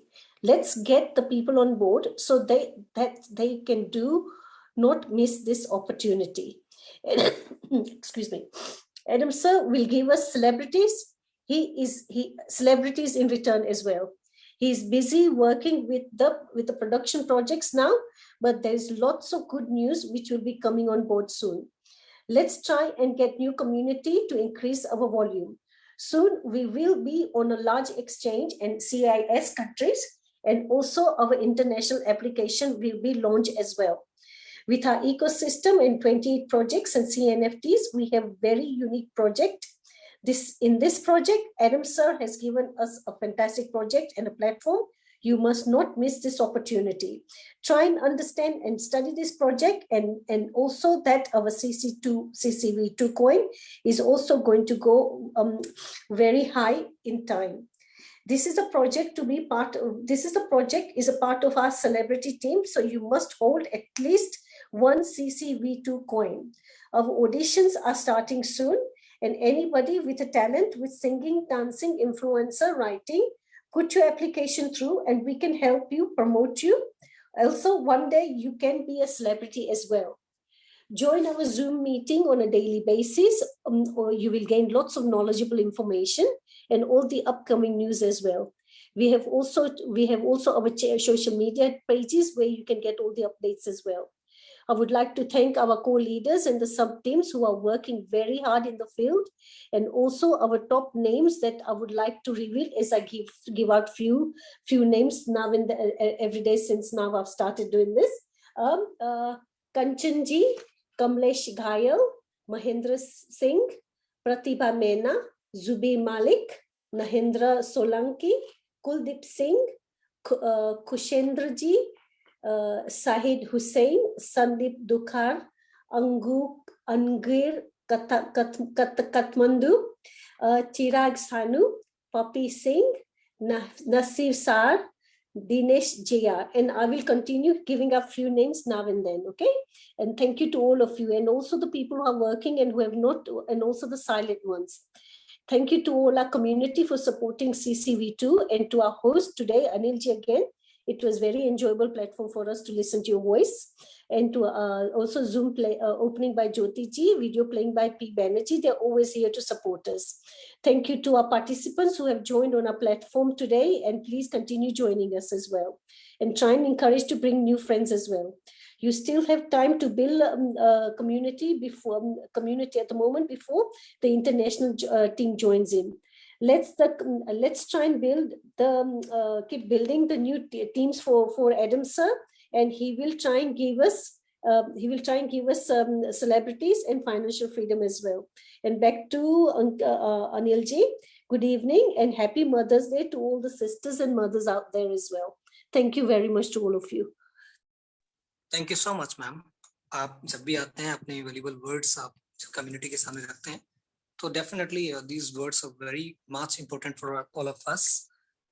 Let's get the people on board so that they can not miss this opportunity. Excuse me. Adam sir will give us celebrities. Celebrities in return as well. He's busy working with the production projects now, but there's lots of good news which will be coming on board soon. Let's try and get new community to increase our volume. Soon we will be on a large exchange and CIS countries, and also our international application will be launched as well. With our ecosystem and 28 projects and CNFTs, we have very unique project. In this project, Adam sir has given us a fantastic project and a platform. You must not miss this opportunity. Try and understand and study this project, and also that our CCV2 coin is also going to go very high in time. This is a project to be part of. This is the project is a part of our celebrity team. So you must hold at least one CCV2 coin. Our auditions are starting soon, and anybody with a talent with singing, dancing, influencer, writing, put your application through and we can help you, promote you. Also, one day you can be a celebrity as well. Join our Zoom meeting on a daily basis, or you will gain lots of knowledgeable information and all the upcoming news as well. We have also our social media pages where you can get all the updates as well. I would like to thank our co-leaders and the sub-teams who are working very hard in the field, and also our top names that I would like to reveal as I give out few names now every day since now I've started doing this. Kanchanji, Kamlesh Ghayal, Mahendra Singh, Pratibha Mena, Zubi Malik, Nahendra Solanki, Kuldeep Singh, Kushendraji, Sahid Hussain, Sandeep Dukhar, Angir Katmandu, Chirag Sanu, Papi Singh, Nasir Sar, Dinesh JR, and I will continue giving up few names now and then, okay? And thank you to all of you, and also the people who are working and who have not, and also the silent ones. Thank you to all our community for supporting CCV2, and to our host today, Anilji again. It was very enjoyable platform for us to listen to your voice, and to also Zoom opening by Jyoti ji, video playing by P. Banerjee. They're always here to support us. Thank you to our participants who have joined on our platform today, and please continue joining us as well, and try and encourage to bring new friends as well. You still have time to build community at the moment before the international team joins in. Let's try and keep building the new teams for Adam sir, and he will try and give us celebrities and financial freedom as well. And back to Anil ji. Good evening and happy Mother's Day to all the sisters and mothers out there as well. Thank you very much to all of you. Thank you so much, ma'am. आप जब भी आते हैं अपने वैल्यूबल वर्ड्स आप कम्युनिटी के सामने रखते हैं, तो definitely these words are very much important for all of us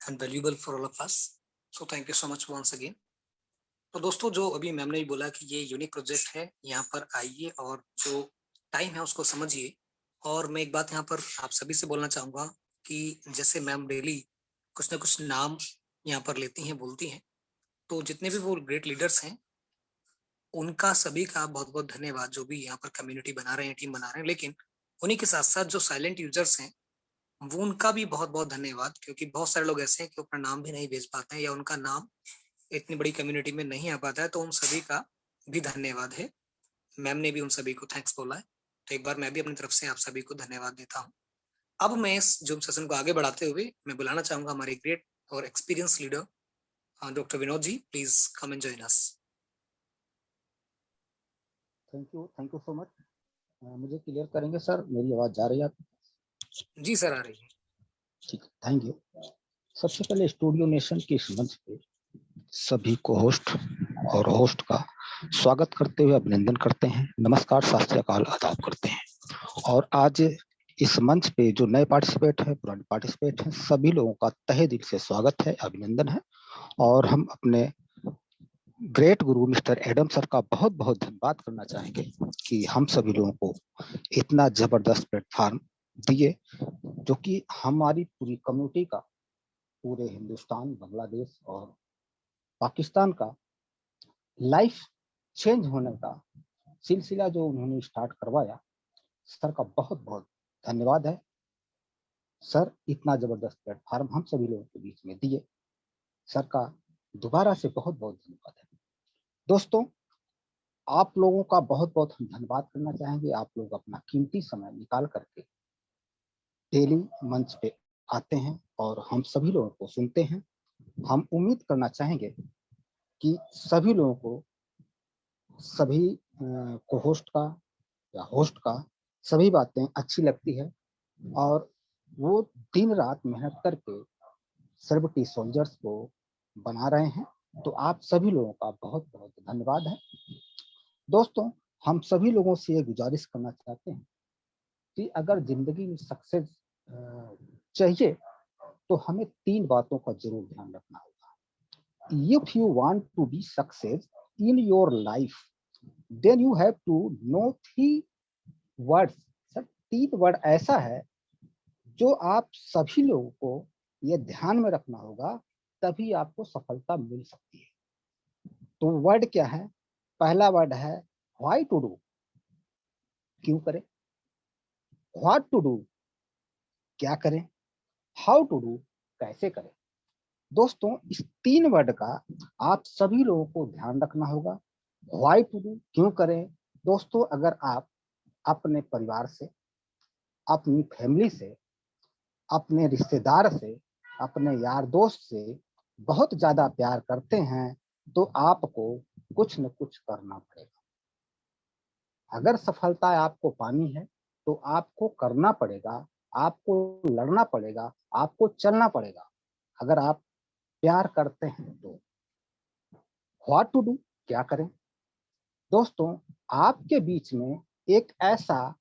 and valuable for all of us. So thank you so much once again. तो दोस्तों जो अभी मैम ने भी बोला कि ये यूनिक प्रोजेक्ट है, यहाँ पर आइए और जो टाइम है उसको समझिए। और मैं एक बात यहाँ पर आप सभी से बोलना चाहूंगा कि जैसे मैम डेली कुछ ना कुछ नाम यहाँ पर लेती हैं, बोलती हैं, तो जितने भी वो ग्रेट लीडर्स हैं उनका सभी का बहुत बहुत धन्यवाद, जो भी यहाँ पर कम्युनिटी बना रहे हैं, टीम बना रहे हैं। लेकिन उन्हीं के साथ साथ जो साइलेंट यूजर्स हैं वो उनका भी बहुत बहुत धन्यवाद, क्योंकि बहुत सारे लोग ऐसे हैं कि अपना नाम भी नहीं भेज पाते हैं या उनका नाम इतनी बड़ी कम्युनिटी में नहीं आ पाता है, तो उन सभी का भी धन्यवाद है। मैम ने भी उन सभी को थैंक्स बोला है, तो एक बार मैं भी अपनी तरफ से आप सभी को धन्यवाद देता हूँ। अब मैं इस जूम सेशन को आगे बढ़ाते हुए मैं बुलाना चाहूंगा हमारे ग्रेट और experience leader doctor Vinod ji, please come and join us. Thank you so much. मुझे क्लियर करेंगे सर, मेरी आवाज जा रही है आपको? जी सर, आ रही है। ठीक, थैंक यू। सबसे पहले स्टूडियो नेशन के इस मंच पे सभी को होस्ट और होस्ट का स्वागत करते हुए अभिनंदन करते हैं, नमस्कार, सत श्री अकाल, आदाब करते हैं। और आज इस मंच पे जो नए पार्टिसिपेट हैं, पुराने पार्टिसिपेट हैं, सभी लोगों का तहे दिल से स्वागत है, अभिनंदन है। और हम अपने ग्रेट गुरु मिस्टर एडम सर का बहुत बहुत धन्यवाद करना चाहेंगे कि हम सभी लोगों को इतना जबरदस्त प्लेटफॉर्म दिए, जो कि हमारी पूरी कम्युनिटी का, पूरे हिंदुस्तान, बांग्लादेश और पाकिस्तान का लाइफ चेंज होने का सिलसिला जो उन्होंने स्टार्ट करवाया, सर का बहुत बहुत धन्यवाद है। सर इतना जबरदस्त प्लेटफॉर्म हम सभी लोगों के बीच में दिए, सर का दोबारा से बहुत बहुत धन्यवाद है। दोस्तों, आप लोगों का बहुत बहुत हम धन्यवाद करना चाहेंगे। आप लोग अपना कीमती समय निकाल करके डेली मंच पे आते हैं और हम सभी लोगों को सुनते हैं। हम उम्मीद करना चाहेंगे कि सभी लोगों को, सभी को होस्ट का या होस्ट का सभी बातें अच्छी लगती है और वो दिन रात मेहनत करके सेलिब्रिटी सोल्जर्स को बना रहे हैं। तो आप सभी लोगों का बहुत बहुत धन्यवाद है। दोस्तों, हम सभी लोगों से ये गुजारिश करना चाहते हैं कि अगर जिंदगी में सक्सेस चाहिए तो हमें 3 बातों का जरूर ध्यान रखना होगा। If you want to be success in your life, then you have to know 3 words. Sir 3 word ऐसा है जो आप सभी लोगों को ये ध्यान में रखना होगा, तभी आपको सफलता मिल सकती है। तो वर्ड क्या है? पहला वर्ड है व्हाई टू डू, क्यों करें। व्हाट टू डू, क्या करें। हाउ टू डू, कैसे करें। दोस्तों, इस 3 वर्ड का आप सभी लोगों को ध्यान रखना होगा। व्हाई टू डू, क्यों करें। दोस्तों, अगर आप अपने परिवार से, अपनी फैमिली से, अपने रिश्तेदार से, अपने यार दोस्त से बहुत ज्यादा प्यार करते हैं तो आपको कुछ न कुछ करना पड़ेगा। अगर सफलता आपको पानी है तो आपको करना पड़ेगा, आपको लड़ना पड़ेगा, आपको चलना पड़ेगा। अगर आप प्यार करते हैं तो व्हाट टू डू, क्या करें। दोस्तों, आपके बीच में एक ऐसा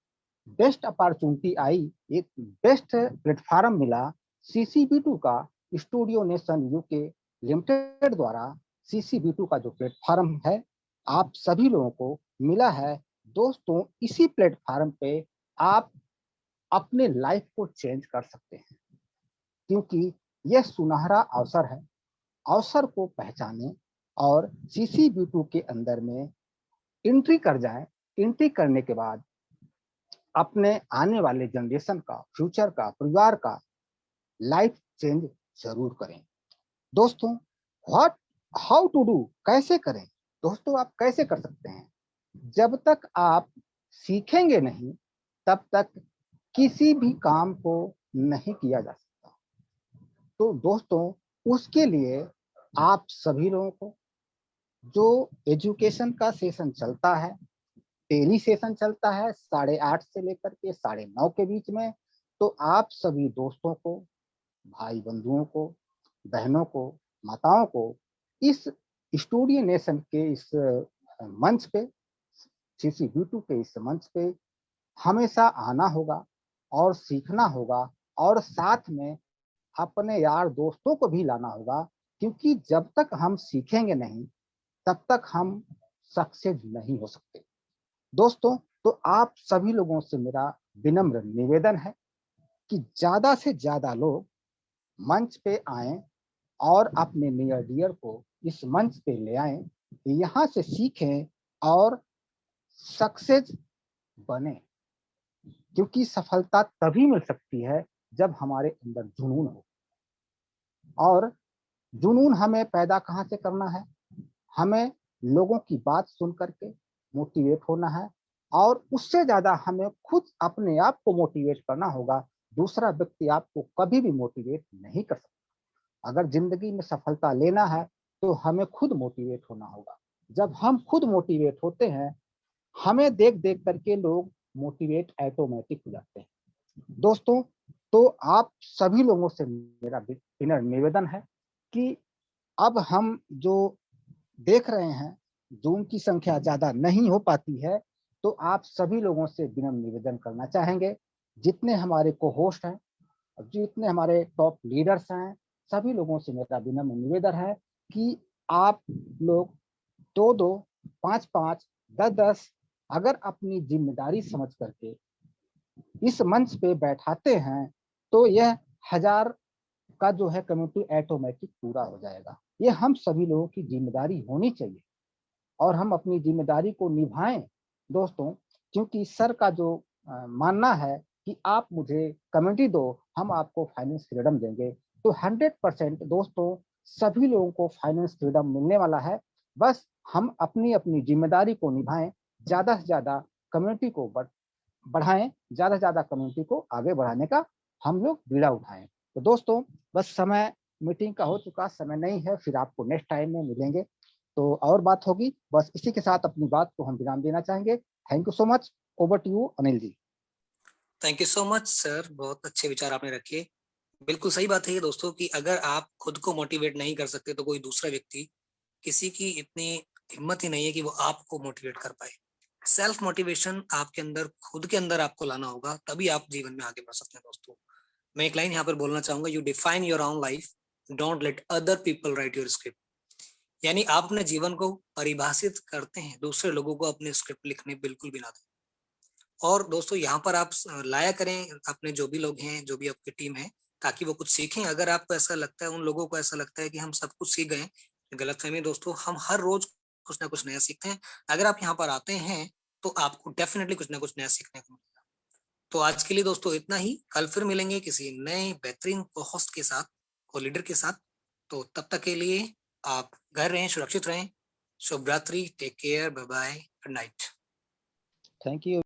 बेस्ट अपॉर्चुनिटी आई, एक बेस्ट प्लेटफॉर्म मिला CCB2 का, स्टूडियो नेशन यूके लिमिटेड द्वारा CCB2 का जो प्लेटफॉर्म है आप सभी लोगों को मिला है। दोस्तों, इसी प्लेटफॉर्म पे आप अपने लाइफ को चेंज कर सकते हैं, क्योंकि यह सुनहरा अवसर है। अवसर को पहचाने और CCB2 के अंदर में एंट्री कर जाए। एंट्री करने के बाद अपने आने वाले जनरेशन का, फ्यूचर का, परिवार का लाइफ चेंज जरूर करें। दोस्तों, व्हाट हाउ टू डू, कैसे करें। दोस्तों, आप कैसे कर सकते हैं? जब तक आप सीखेंगे नहीं तब तक किसी भी काम को नहीं किया जा सकता। तो दोस्तों, उसके लिए आप सभी लोगों को जो एजुकेशन का सेशन चलता है, डेली सेशन चलता है 8:30 से लेकर के 9:30 के बीच में, तो आप सभी दोस्तों को, भाई बंधुओं को, बहनों को, माताओं को इस स्टूडियो नेशन के इस मंच पे, CCB2 के इस मंच पे हमेशा आना होगा और सीखना होगा और साथ में अपने यार दोस्तों को भी लाना होगा, क्योंकि जब तक हम सीखेंगे नहीं तब तक हम सक्सेस नहीं हो सकते। दोस्तों, तो आप सभी लोगों से मेरा विनम्र निवेदन है कि ज्यादा से ज्यादा लोग मंच पे आएं और अपने नियर डियर को इस मंच पे ले आएं, यहाँ से सीखें और सक्सेस बने, क्योंकि सफलता तभी मिल सकती है जब हमारे अंदर जुनून हो। और जुनून हमें पैदा कहाँ से करना है? हमें लोगों की बात सुन करके मोटिवेट होना है, और उससे ज्यादा हमें खुद अपने आप को मोटिवेट करना होगा। दूसरा व्यक्ति आपको कभी भी मोटिवेट नहीं कर सकता। अगर जिंदगी में सफलता लेना है तो हमें खुद मोटिवेट होना होगा। जब हम खुद मोटिवेट होते हैं, हमें देख देख करके लोग मोटिवेट ऑटोमेटिक हो जाते हैं। दोस्तों, तो आप सभी लोगों से मेरा विनम्र निवेदन है कि अब हम जो देख रहे हैं, जूम की संख्या ज्यादा नहीं हो पाती है, तो आप सभी लोगों से विनम्र निवेदन करना चाहेंगे, जितने हमारे को होस्ट हैं, जितने हमारे टॉप लीडर्स हैं, सभी लोगों से मेरा विनम्र निवेदन है कि आप लोग 2-2, 5-5, 10-10 अगर अपनी जिम्मेदारी समझ करके इस मंच पे बैठाते हैं, तो यह 1000 का जो है कम्युनिटी ऑटोमेटिक पूरा हो जाएगा। ये हम सभी लोगों की जिम्मेदारी होनी चाहिए और हम अपनी जिम्मेदारी को निभाएं दोस्तों, क्योंकि सर का जो मानना है कि आप मुझे कम्युनिटी दो, हम आपको फाइनेंस फ्रीडम देंगे। तो 100% दोस्तों, सभी लोगों को फाइनेंस फ्रीडम मिलने वाला है। बस हम अपनी अपनी जिम्मेदारी को निभाएं, ज्यादा से ज्यादा कम्युनिटी को बढ़ाएं, ज्यादा से ज्यादा कम्युनिटी को आगे बढ़ाने का हम लोग बीड़ा उठाएं। तो दोस्तों, बस समय मीटिंग का हो चुका, समय नहीं है, फिर आपको नेक्स्ट टाइम में मिलेंगे तो और बात होगी। बस इसी के साथ अपनी बात को हम विराम देना चाहेंगे। Thank you so much. Over to you Anil ji. Thank you so much sir, बहुत अच्छे विचार आपने रखे। बिल्कुल सही बात है ये दोस्तों कि अगर आप खुद को मोटिवेट नहीं कर सकते तो कोई दूसरा व्यक्ति, किसी की इतनी हिम्मत ही नहीं है कि वो आपको मोटिवेट कर पाए। सेल्फ मोटिवेशन आपके अंदर, खुद के अंदर आपको लाना होगा, तभी आप जीवन में आगे बढ़ सकते हैं दोस्तों। मैं एक लाइन यहाँ पर बोलना चाहूंगा, you define your own life, don't let other people right your script. यानी आप अपने जीवन को परिभाषित करते हैं, दूसरे लोगों को अपने स्क्रिप्ट लिखने बिल्कुल भी ना दें। और दोस्तों यहाँ पर आप लाया करें अपने जो भी लोग हैं, जो भी आपकी टीम है, ताकि वो कुछ सीखें। अगर आपको ऐसा लगता है, उन लोगों को ऐसा लगता है कि हम सब कुछ सीख गए, गलतफहमी दोस्तों, हम हर रोज कुछ ना कुछ नया सीखते हैं। अगर आप यहाँ पर आते हैं तो आपको डेफिनेटली कुछ ना कुछ नया सीखने को मिलेगा। तो आज के लिए दोस्तों इतना ही, कल फिर मिलेंगे किसी नए बेहतरीन होस्ट के साथ, को लीडर के साथ। तो तब तक के लिए आप घर रहें, सुरक्षित रहें। शुभ रात्रि, take care, bye bye, good night. Thank you.